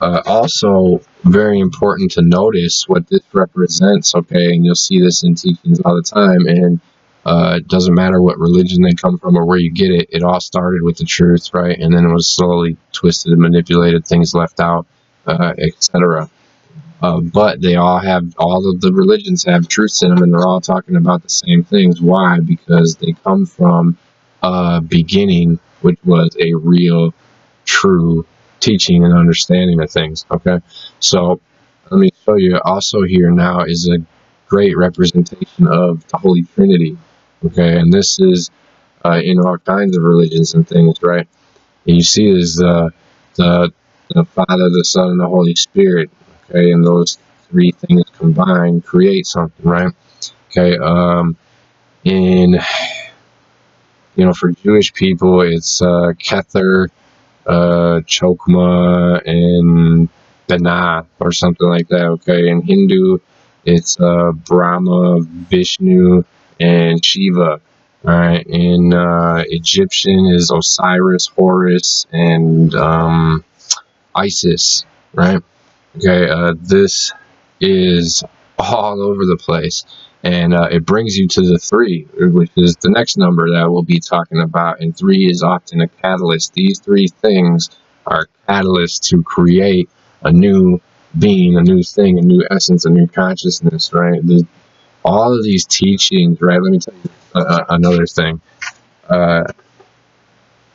Also, very important to notice what this represents, okay? And you'll see this in teachings all the time, and it doesn't matter what religion they come from or where you get it. It all started with the truth, right? And then it was slowly twisted and manipulated, things left out, etc. But they all of the religions have truths in them, and they're all talking about the same things. Why? Because they come from a beginning, which was a real, true teaching and understanding of things. Okay, so let me show you also here now is a great representation of the Holy Trinity. Okay, and this is in all kinds of religions and things, right? And you see is the Father, the Son, and the Holy Spirit. Okay, and those three things combined create something, right? Okay, in for Jewish people, it's Kether, Chokma, and Bana, or something like that. Okay, in Hindu, it's Brahma, Vishnu, and Shiva. All right, in Egyptian is Osiris, Horus, and Isis. Right. Okay, this is all over the place. And it brings you to the 3, which is the next number that we'll be talking about. And 3 is often a catalyst. These 3 things are catalysts to create a new being, a new thing, a new essence, a new consciousness, right? All of these teachings, right? Let me tell you another thing.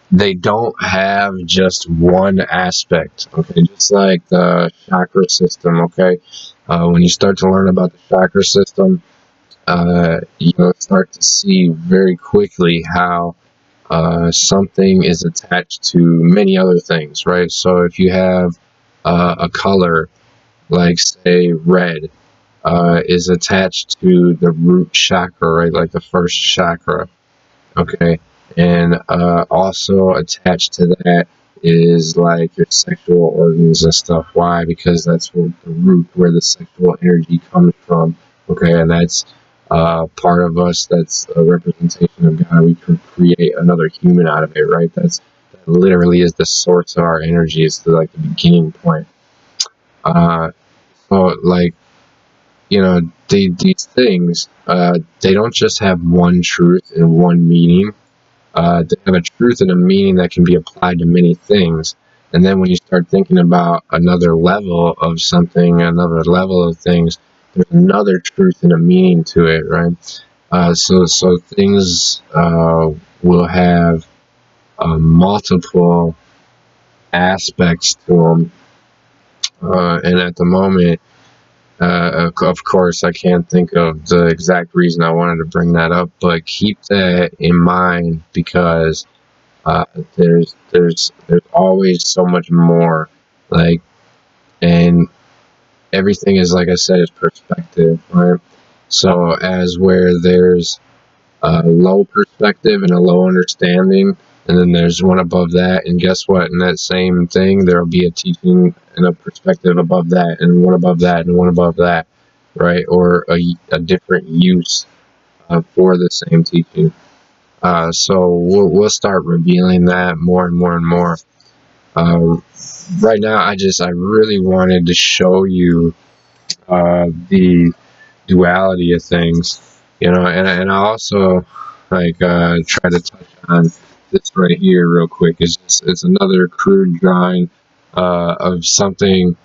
They don't have just one aspect, okay? Just like the chakra system, okay? When you start to learn about the chakra system, you'll start to see very quickly how something is attached to many other things, right? So if you have a color, like say red, is attached to the root chakra, right? Like the first chakra, okay? And also attached to that is like your sexual organs and stuff. Why? Because that's where the root, where the sexual energy comes from, okay? And that's part of us, that's a representation of God. We can create another human out of it, right? That literally is the source of our energy. It's like the beginning point. So like, you know, these things, they don't just have one truth and one meaning. They have a truth and a meaning that can be applied to many things. And then when you start thinking about another level of something, another level of things, there's another truth and a meaning to it, right? So things will have multiple aspects to them. And at the moment, of course, I can't think of the exact reason I wanted to bring that up, but keep that in mind, because there's always so much more, like, and everything is, like I said, is perspective, right? So as where there's a low perspective and a low understanding, and then there's one above that, and guess what? In that same thing, there will be a teaching and a perspective above that, and one above that, and one above that, right? Or a different use for the same teaching. So we'll start revealing that more and more and more. Right now, I really wanted to show you the duality of things, you know, and I also like try to touch on this right here real quick. It's another crude drawing of something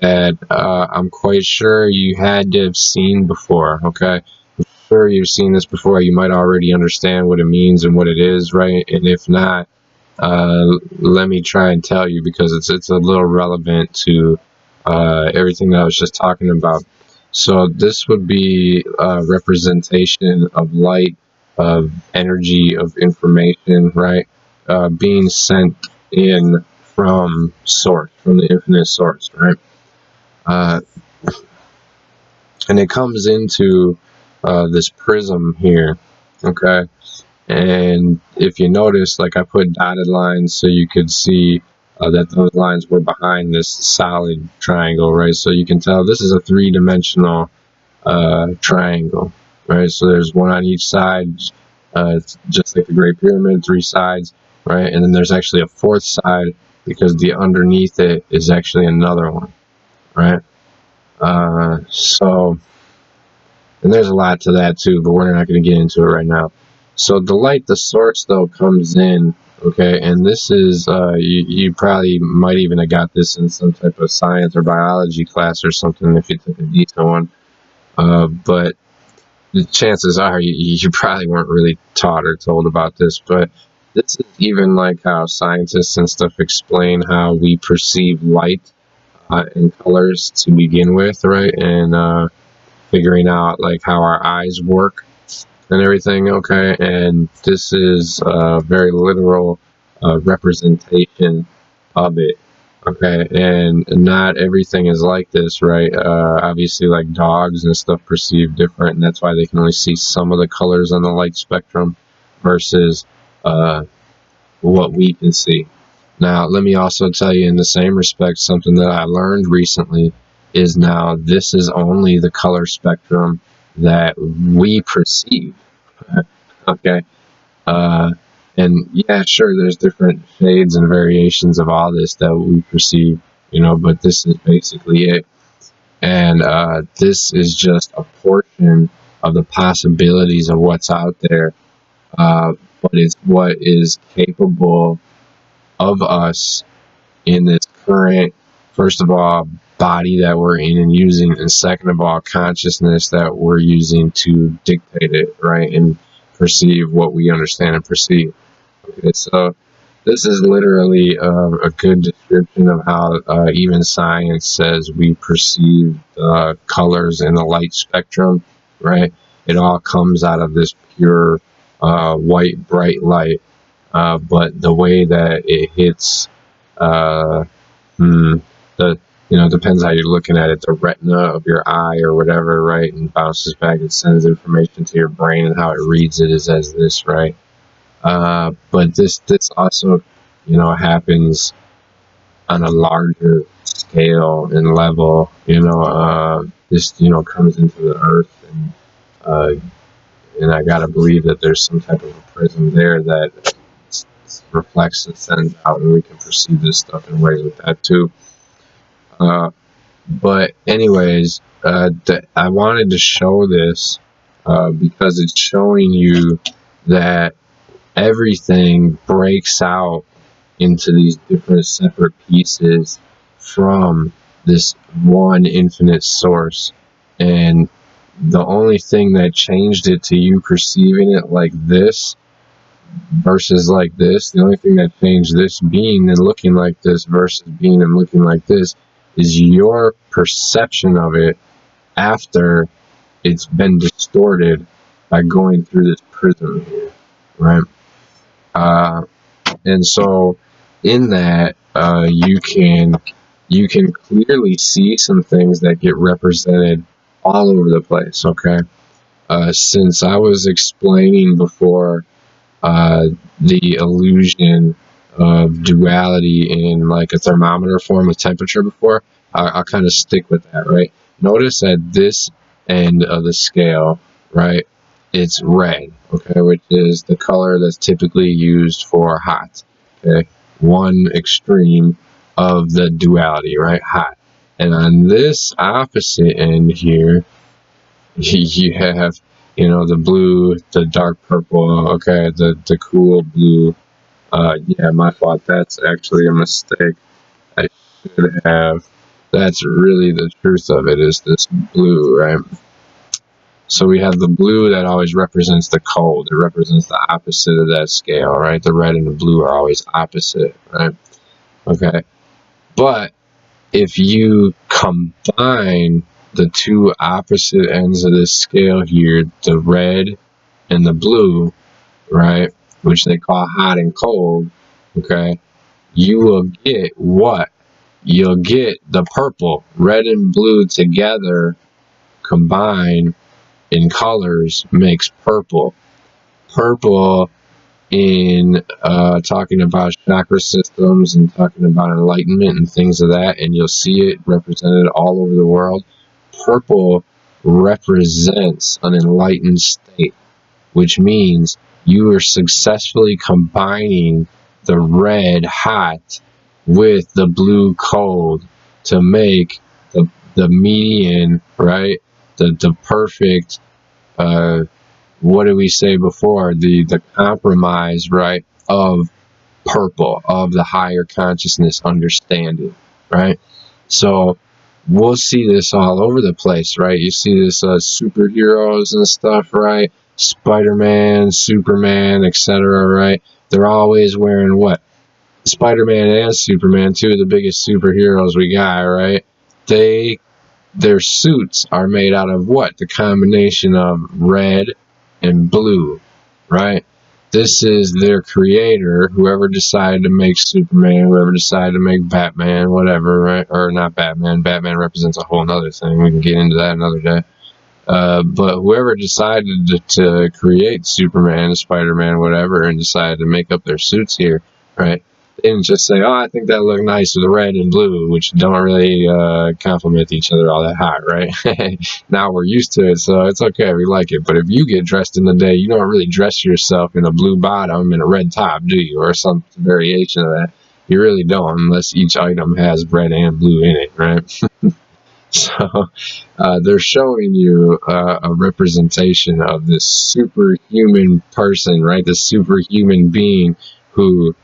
that I'm quite sure you had to have seen before. Okay, I'm sure you've seen this before. You might already understand what it means and what it is, right? And if not, let me try and tell you, because it's a little relevant to everything that I was just talking about. So this would be a representation of light, of energy, of information, right? Being sent in from source, from the infinite source, right? And it comes into this prism here, okay? And if you notice, like, I put dotted lines so you could see that those lines were behind this solid triangle, right? So you can tell this is a three-dimensional triangle, right? So there's one on each side, just like the Great Pyramid, three sides, right? And then there's actually a fourth side, because the underneath it is actually another one, right? So, and there's a lot to that too, but we're not going to get into it right now. So the light, the source, though, comes in, okay, and this is, you probably might even have got this in some type of science or biology class or something if you took a decent one, but the chances are you probably weren't really taught or told about this. But this is even like how scientists and stuff explain how we perceive light and colors to begin with, right? And figuring out like how our eyes work and everything, okay? And this is a very literal representation of it, okay? And not everything is like this, right? Obviously, like dogs and stuff perceive different, and that's why they can only see some of the colors on the light spectrum versus what we can see. Now, let me also tell you, in the same respect, something that I learned recently is now this is only the color spectrum that we perceive. Okay, and yeah, sure, there's different shades and variations of all this that we perceive, you know, but this is basically it. And this is just a portion of the possibilities of what's out there, but it's what is capable of us in this current, first of all, body that we're in and using, and second of all, consciousness that we're using to dictate it, right, and perceive what we understand and perceive. Okay, so this is literally a good description of how even science says we perceive colors in the light spectrum, right? It all comes out of this pure white, bright light. but the way that it hits, the depends how you're looking at it, the retina of your eye or whatever, right, and bounces back and sends information to your brain, and how it reads it is as this, right. But this also, happens on a larger scale and level. This comes into the earth, and I gotta believe that there's some type of a prism there that reflects and sends out, and we can perceive this stuff in ways with that too. But anyways, I wanted to show this because it's showing you that everything breaks out into these different separate pieces from this one infinite source. And the only thing that changed it to you perceiving it like this versus like this, the only thing that changed this being and looking like this versus being and looking like this is your perception of it after it's been distorted by going through this prism here, right? And so in that, you can clearly see some things that get represented all over the place. Okay, since I was explaining before the illusion of duality in like a thermometer form of temperature before, I'll kind of stick with that, right? Notice at this end of the scale, right, it's red, okay, which is the color that's typically used for hot, okay, one extreme of the duality, right, hot. And on this opposite end here, you have, the blue, the dark purple, okay, the cool blue. Yeah, my fault. That's actually a mistake. I should have. That's really the truth of it, is this blue, right? So we have the blue that always represents the cold. It represents the opposite of that scale, right? The red and the blue are always opposite, right? Okay. But if you combine the two opposite ends of this scale here, the red and the blue, right, which they call hot and cold, okay, you will get what? You'll get the purple. Red and blue together combined in colors makes purple. Purple in talking about chakra systems and talking about enlightenment and things of that, and you'll see it represented all over the world. Purple represents an enlightened state, which means you are successfully combining the red hot with the blue cold to make the median, right? The perfect, what did we say before? The compromise, right, of purple, of the higher consciousness understanding, right? So we'll see this all over the place, right? You see this superheroes and stuff, right? Spider-Man, Superman, etc., right? They're always wearing what? Spider-Man and Superman, two of the biggest superheroes we got, right? Their suits are made out of what? The combination of red and blue, right? This is their creator, whoever decided to make Superman, whoever decided to make Batman, whatever, right? Or not Batman. Batman represents a whole other thing. We can get into that another day. But whoever decided to create Superman, Spider-Man, whatever, and decided to make up their suits here, right? They didn't just say, oh, I think that looked nice with the red and blue, which don't really complement each other all that hot, right? Now we're used to it, so it's okay, we like it. But if you get dressed in the day, you don't really dress yourself in a blue bottom and a red top, do you? Or some variation of that. You really don't, unless each item has red and blue in it, right? So they're showing you a representation of this superhuman person, right? This superhuman being who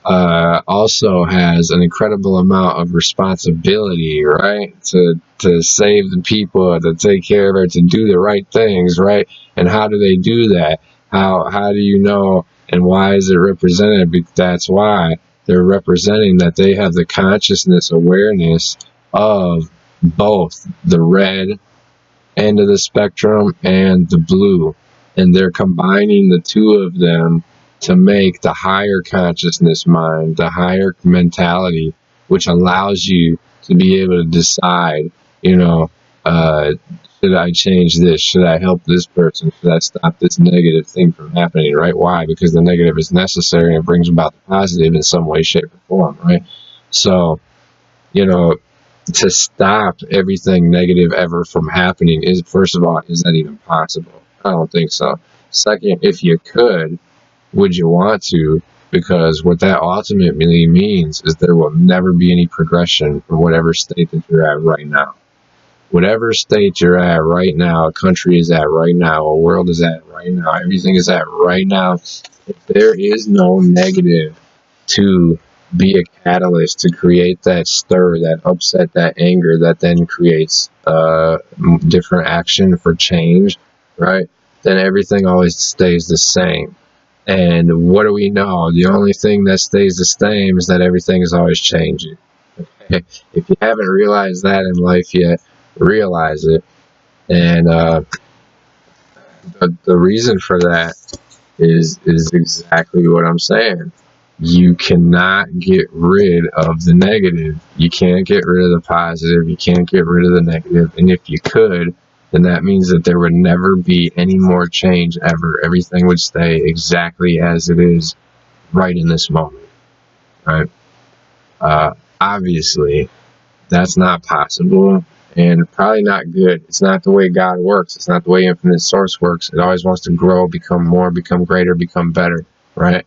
also has an incredible amount of responsibility, right? To save the people, to take care of it, to do the right things, right? And how do they do that? How do you know? And why is it represented? That's why they're representing that they have the consciousness awareness of both the red end of the spectrum and the blue. and they're combining the two of them to make the higher consciousness mind, the higher mentality, which allows you to be able to decide, you know, should I change this? Should I help this person? Should I stop this negative thing from happening, right? Why? Because the negative is necessary and it brings about the positive in some way, shape, or form, right? So, you know, to stop everything negative ever from happening is, first of all, is that even possible? I don't think so. Second, if you could, would you want to? Because what that ultimately means is there will never be any progression from whatever state that you're at right now. Whatever state you're at right now, a country is at right now, a world is at right now, everything is at right now. If there is no negative to be a catalyst to create that stir, that upset, that anger, that then creates different action for change, right? Then everything always stays the same. And what do we know? The only thing that stays the same is that everything is always changing. Okay? If you haven't realized that in life yet, realize it. And the reason for that is exactly what I'm saying. You cannot get rid of the negative. You can't get rid of the positive. You can't get rid of the negative. And if you could, then that means that there would never be any more change ever. Everything would stay exactly as it is right in this moment, right? Obviously, that's not possible and probably not good. It's not the way God works. It's not the way Infinite Source works. It always wants to grow, become more, become greater, become better, right?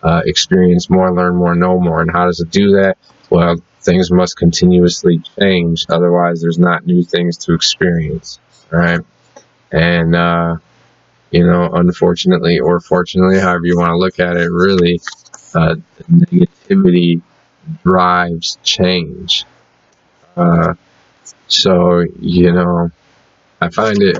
Experience more, learn more, know more. And how does it do that? Well, things must continuously change. Otherwise, there's not new things to experience, right? And, you know, unfortunately or fortunately, however you want to look at it, really, negativity drives change. So, you know, I find it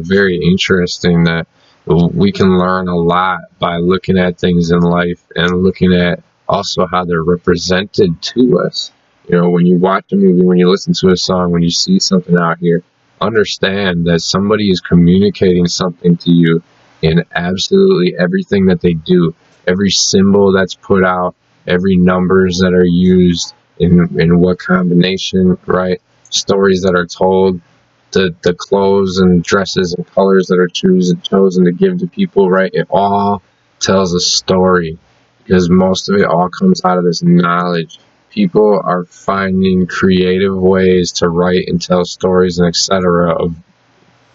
very interesting that we can learn a lot by looking at things in life and looking at also how they're represented to us. You know, when you watch a movie, when you listen to a song, when you see something out here, understand that somebody is communicating something to you in absolutely everything that they do. Every symbol that's put out, every numbers that are used, in what combination, right? Stories that are told, the clothes and dresses and colors that are chosen to give to people, right? It all tells a story because most of it all comes out of this knowledge. People are finding creative ways to write and tell stories and etc.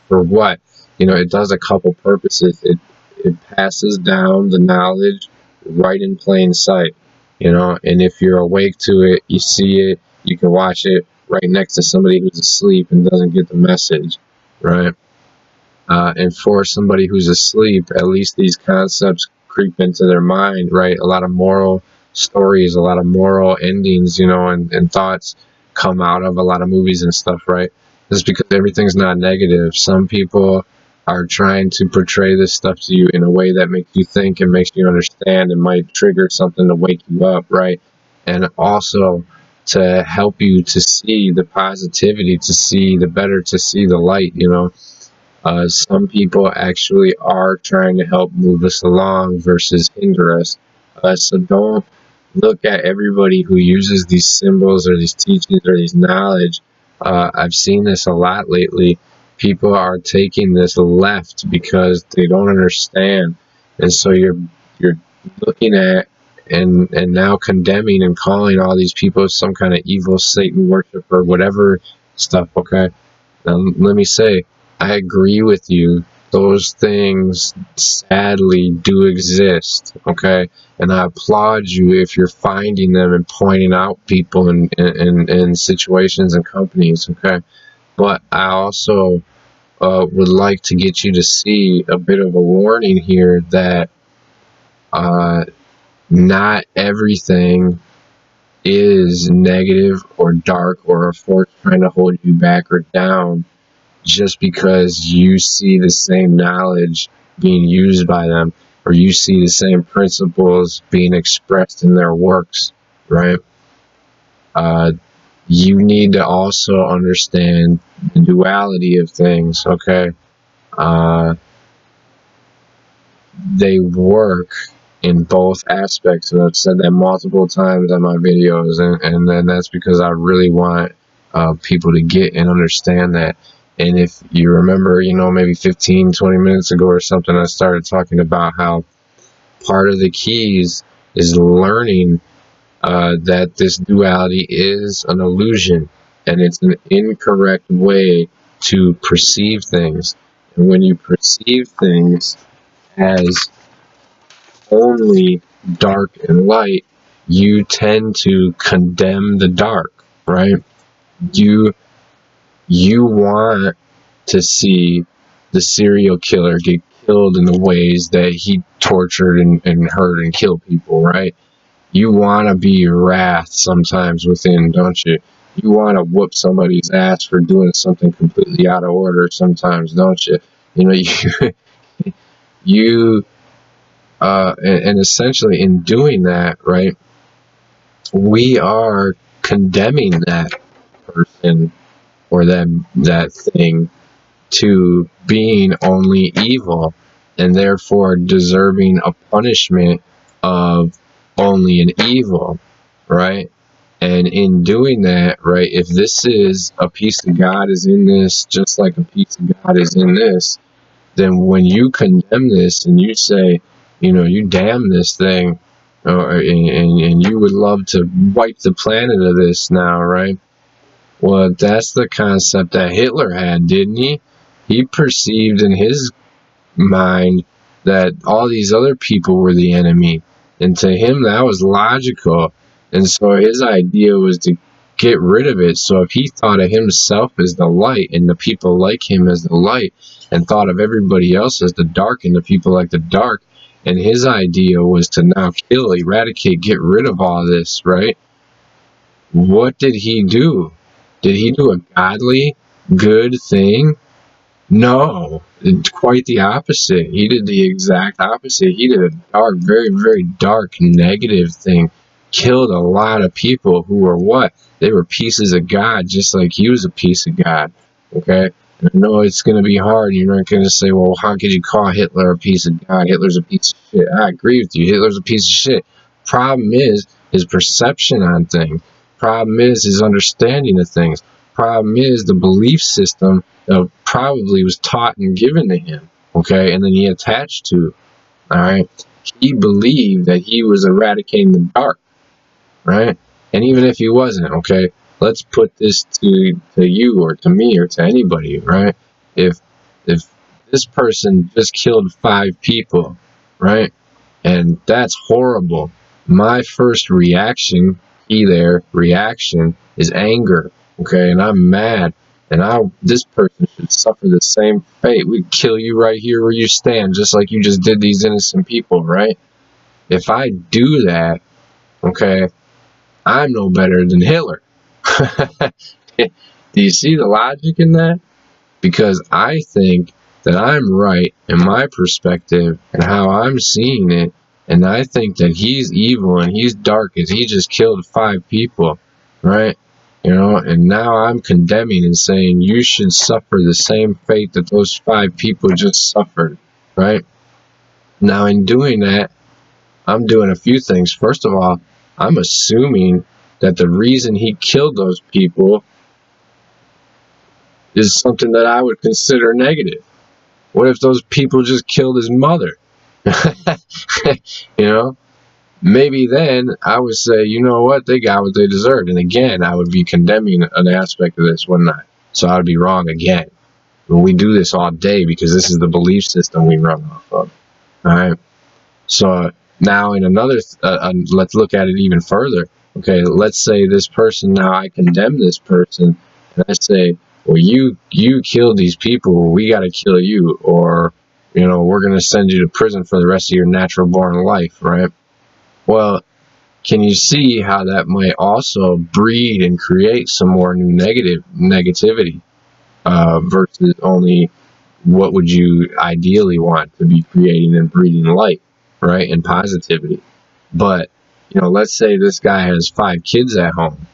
For what? You know, it does a couple purposes. It passes down the knowledge right in plain sight, you know, and if you're awake to it, you see it, you can watch it right next to somebody who's asleep and doesn't get the message, right? And for somebody who's asleep, at least these concepts creep into their mind, right? A lot of moral stories, a lot of moral endings, you know, and thoughts come out of a lot of movies and stuff, right? Just because everything's not negative. Some people are trying to portray this stuff to you in a way that makes you think and makes you understand and might trigger something to wake you up, right? And also to help you to see the positivity, to see the better, to see the light, you know. Some people actually are trying to help move us along versus hinder us. So don't look at everybody who uses these symbols or these teachings or these knowledge. I've seen this a lot lately. People are taking this left because they don't understand, and so you're looking at and now condemning and calling all these people some kind of evil Satan worshiper, whatever stuff. Okay, now let me say, I agree with you. Those things sadly do exist, okay? And I applaud you if you're finding them and pointing out people in situations and companies, okay? But I also would like to get you to see a bit of a warning here that not everything is negative or dark or a force trying to hold you back or down just because you see the same knowledge being used by them or you see the same principles being expressed in their works, right? You need to also understand the duality of things, okay? they work in both aspects. And I've said that multiple times on my videos, and then that's because I really want people to get and understand that. And if you remember, maybe 15-20 minutes ago or something, I started talking about how part of the keys is learning that this duality is an illusion, and it's an incorrect way to perceive things. And when you perceive things as only dark and light, you tend to condemn the dark, right? You want to see the serial killer get killed in the ways that he tortured and hurt and killed people, right? You want to be wrath sometimes within, don't you? You want to whoop somebody's ass for doing something completely out of order sometimes, don't you? You and essentially in doing that, right, we are condemning that person or that thing to being only evil, and therefore deserving a punishment of only an evil, right? And in doing that, right, if this is a piece of God is in this, just like a piece of God is in this, then when you condemn this and you say, you damn this thing, and you would love to wipe the planet of this now, right? Well, that's the concept that Hitler had, didn't he? He perceived in his mind that all these other people were the enemy, and to him that was logical, and so his idea was to get rid of it. So if he thought of himself as the light and the people like him as the light, and thought of everybody else as the dark and the people like the dark, and his idea was to now kill, eradicate, get rid of all this, right? What did he do? Did he do a godly, good thing? No, it's quite the opposite. He did the exact opposite. He did a dark, very, very dark, negative thing. Killed a lot of people who were what? They were pieces of God, just like he was a piece of God. Okay? And I know it's going to be hard. You're not going to say, well, how could you call Hitler a piece of God? Hitler's a piece of shit. I agree with you. Hitler's a piece of shit. Problem is his perception on things. Problem is his understanding of things. Problem is the belief system that probably was taught and given to him, okay, and then he attached to, all right? He believed that he was eradicating the dark, right? And even if he wasn't, okay, let's put this to you or to me or to anybody, right? If this person just killed 5 people, right, and that's horrible, my first reaction, reaction is anger, okay, and I'm mad, and this person should suffer the same fate. We'd kill you right here where you stand, just like you just did these innocent people, right? If I do that, okay, I'm no better than Hitler. Do you see the logic in that? Because I think that I'm right in my perspective and how I'm seeing it, and I think that he's evil and he's dark as he just killed 5 people, right? And now I'm condemning and saying you should suffer the same fate that those 5 people just suffered, right? Now in doing that, I'm doing a few things. First of all, I'm assuming that the reason he killed those people is something that I would consider negative. What if those people just killed his mother? Maybe then I would say, you know what, they got what they deserved. And again, I would be condemning an aspect of this, wouldn't I? So I would be wrong again. When we do this all day because this is the belief system we run off of. All right. So now in another, let's look at it even further. Okay, let's say this person, now I condemn this person, and I say, well, you killed these people, we got to kill you, or, we're going to send you to prison for the rest of your natural born life, right? Well, can you see how that might also breed and create some more new negativity versus only what would you ideally want to be creating and breeding light, right, and positivity? But, let's say this guy has 5 kids at home,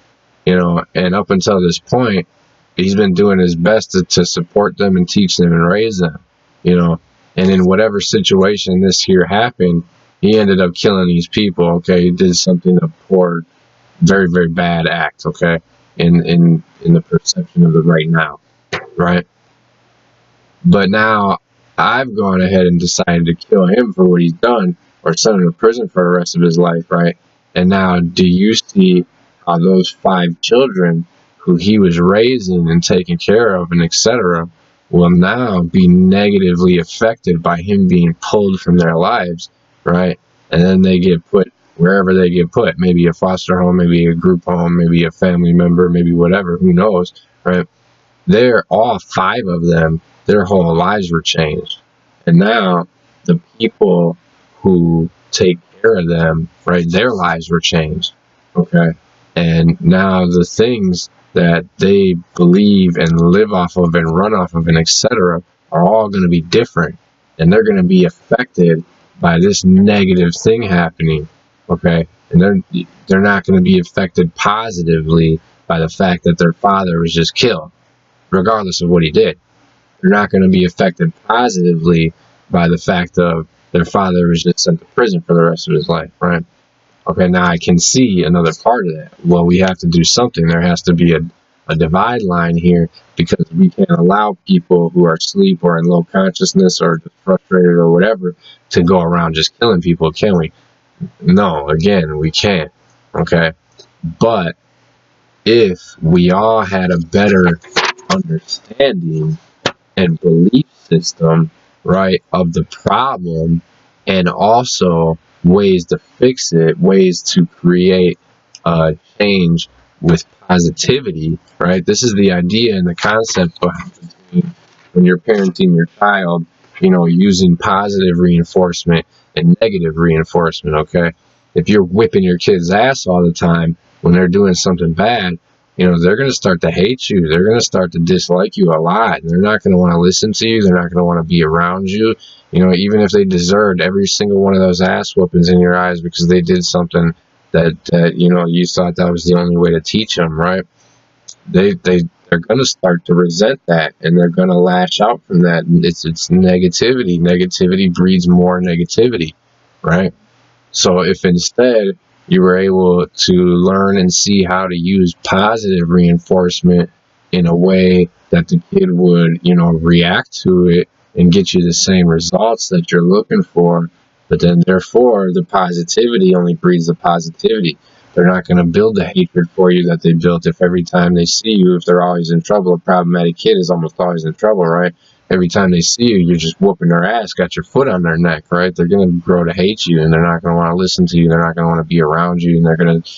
and up until this point, he's been doing his best to support them and teach them and raise them, And in whatever situation this here happened, he ended up killing these people, okay? He did something, a poor, very, very bad act, okay? In the perception of the right now, right? But now I've gone ahead and decided to kill him for what he's done, or send him to prison for the rest of his life, right? And now, do you see how those 5 children who he was raising and taking care of and etc. will now be negatively affected by him being pulled from their lives, right? And then they get put wherever they get put, maybe a foster home, maybe a group home, maybe a family member, maybe whatever, who knows, right? They're all 5 of them, their whole lives were changed. And now the people who take care of them, right, their lives were changed, okay? And now the things that they believe and live off of and run off of and etc. are all going to be different. And they're going to be affected by this negative thing happening, okay? And they're not going to be affected positively by the fact that their father was just killed, regardless of what he did. They're not going to be affected positively by the fact of their father was just sent to prison for the rest of his life, right? Okay, now I can see another part of that. Well, we have to do something. There has to be a divide line here, because we can't allow people who are asleep or in low consciousness or just frustrated or whatever to go around just killing people, can we? No, again, we can't, okay? But if we all had a better understanding and belief system, right, of the problem, and also ways to fix it, ways to create change with positivity, right? This is the idea and the concept between when you're parenting your child, you know, using positive reinforcement and negative reinforcement, okay? If you're whipping your kid's ass all the time when they're doing something bad, you know, they're going to start to hate you. They're going to start to dislike you a lot. They're not going to want to listen to you. They're not going to want to be around you. You know, even if they deserved every single one of those ass whoopings in your eyes because they did something that you know, you thought that was the only way to teach them, right? They're going to start to resent that, and they're going to lash out from that. It's negativity. Negativity breeds more negativity, right? So if instead you were able to learn and see how to use positive reinforcement in a way that the kid would, you know, react to it and get you the same results that you're looking for, but then therefore the positivity only breeds the positivity. They're not going to build the hatred for you that they built if every time they see you, if they're always in trouble. A problematic kid is almost always in trouble, right? Every time they see you, you're just whooping their ass, got your foot on their neck, right? They're going to grow to hate you, and they're not going to want to listen to you. They're not going to want to be around you, and they're going to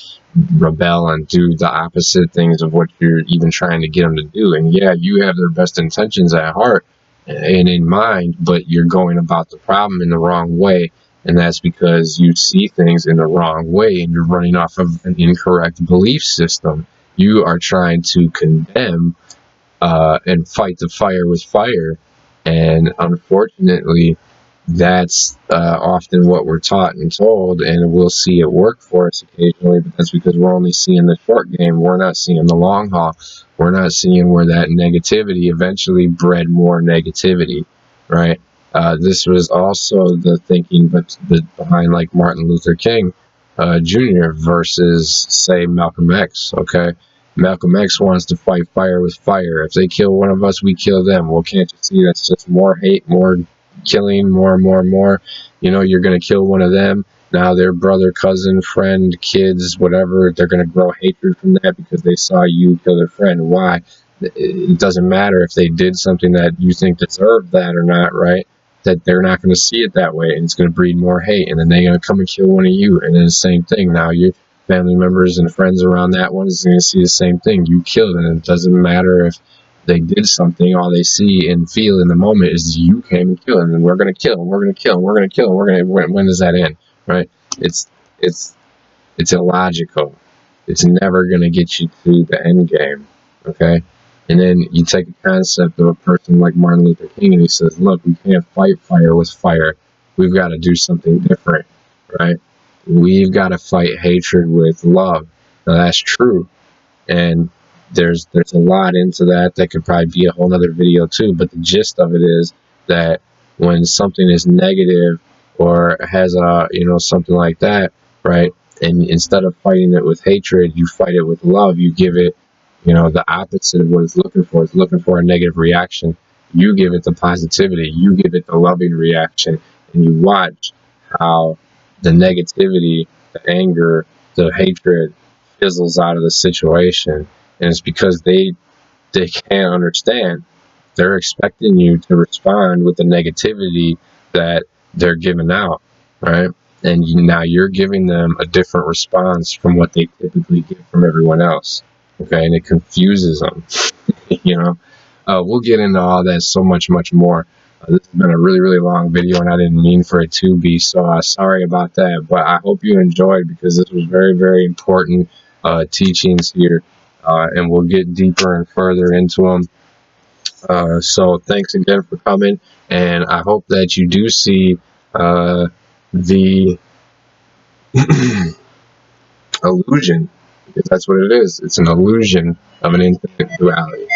rebel and do the opposite things of what you're even trying to get them to do. And yeah, you have their best intentions at heart and in mind, but you're going about the problem in the wrong way. And that's because you see things in the wrong way, and you're running off of an incorrect belief system. You are trying to condemn and fight the fire with fire. And unfortunately, that's often what we're taught and told, and we'll see it work for us occasionally, but that's because we're only seeing the short game. We're not seeing the long haul. We're not seeing where that negativity eventually bred more negativity, right? This was also the thinking behind like Martin Luther King Jr. versus, say, Malcolm X, okay? Malcolm X wants to fight fire with fire. If they kill one of us, we kill them. Well, can't you see that's just more hate, more killing, more. You know, you're going to kill one of them. Now their brother, cousin, friend, kids, whatever, they're going to grow hatred from that because they saw you kill their friend. Why? It doesn't matter if they did something that you think deserved that or not, right? That they're not going to see it that way, and it's going to breed more hate, and then they're going to come and kill one of you, and then the same thing. Now your family members and friends around that one is going to see the same thing. You killed, and it doesn't matter if they did something. All they see and feel in the moment is you came and killed, and we're going to kill, and we're going to kill, and we're going to kill, and we're going to. When does that end, right? It's illogical. It's never going to get you to the end game, okay? And then you take a concept of a person like Martin Luther King, and he says, look, we can't fight fire with fire. We've got to do something different, right? We've got to fight hatred with love. Now, that's true. And there's a lot into that could probably be a whole other video too. But the gist of it is that when something is negative or has a, something like that, right? And instead of fighting it with hatred, you fight it with love. You give it, the opposite of what it's looking for. It's looking for a negative reaction. You give it the positivity. You give it the loving reaction, and you watch how the negativity, the anger, the hatred fizzles out of the situation. And it's because they can't understand. They're expecting you to respond with the negativity that they're giving out, right? And now you're giving them a different response from what they typically get from everyone else, okay? And it confuses them, We'll get into all that so much more. This has been a really, really long video, and I didn't mean for it to be, so sorry about that. But I hope you enjoyed, because this was very, very important teachings here, and we'll get deeper and further into them. So thanks again for coming, and I hope that you do see the illusion, because that's what it is. It's an illusion of an infinite duality.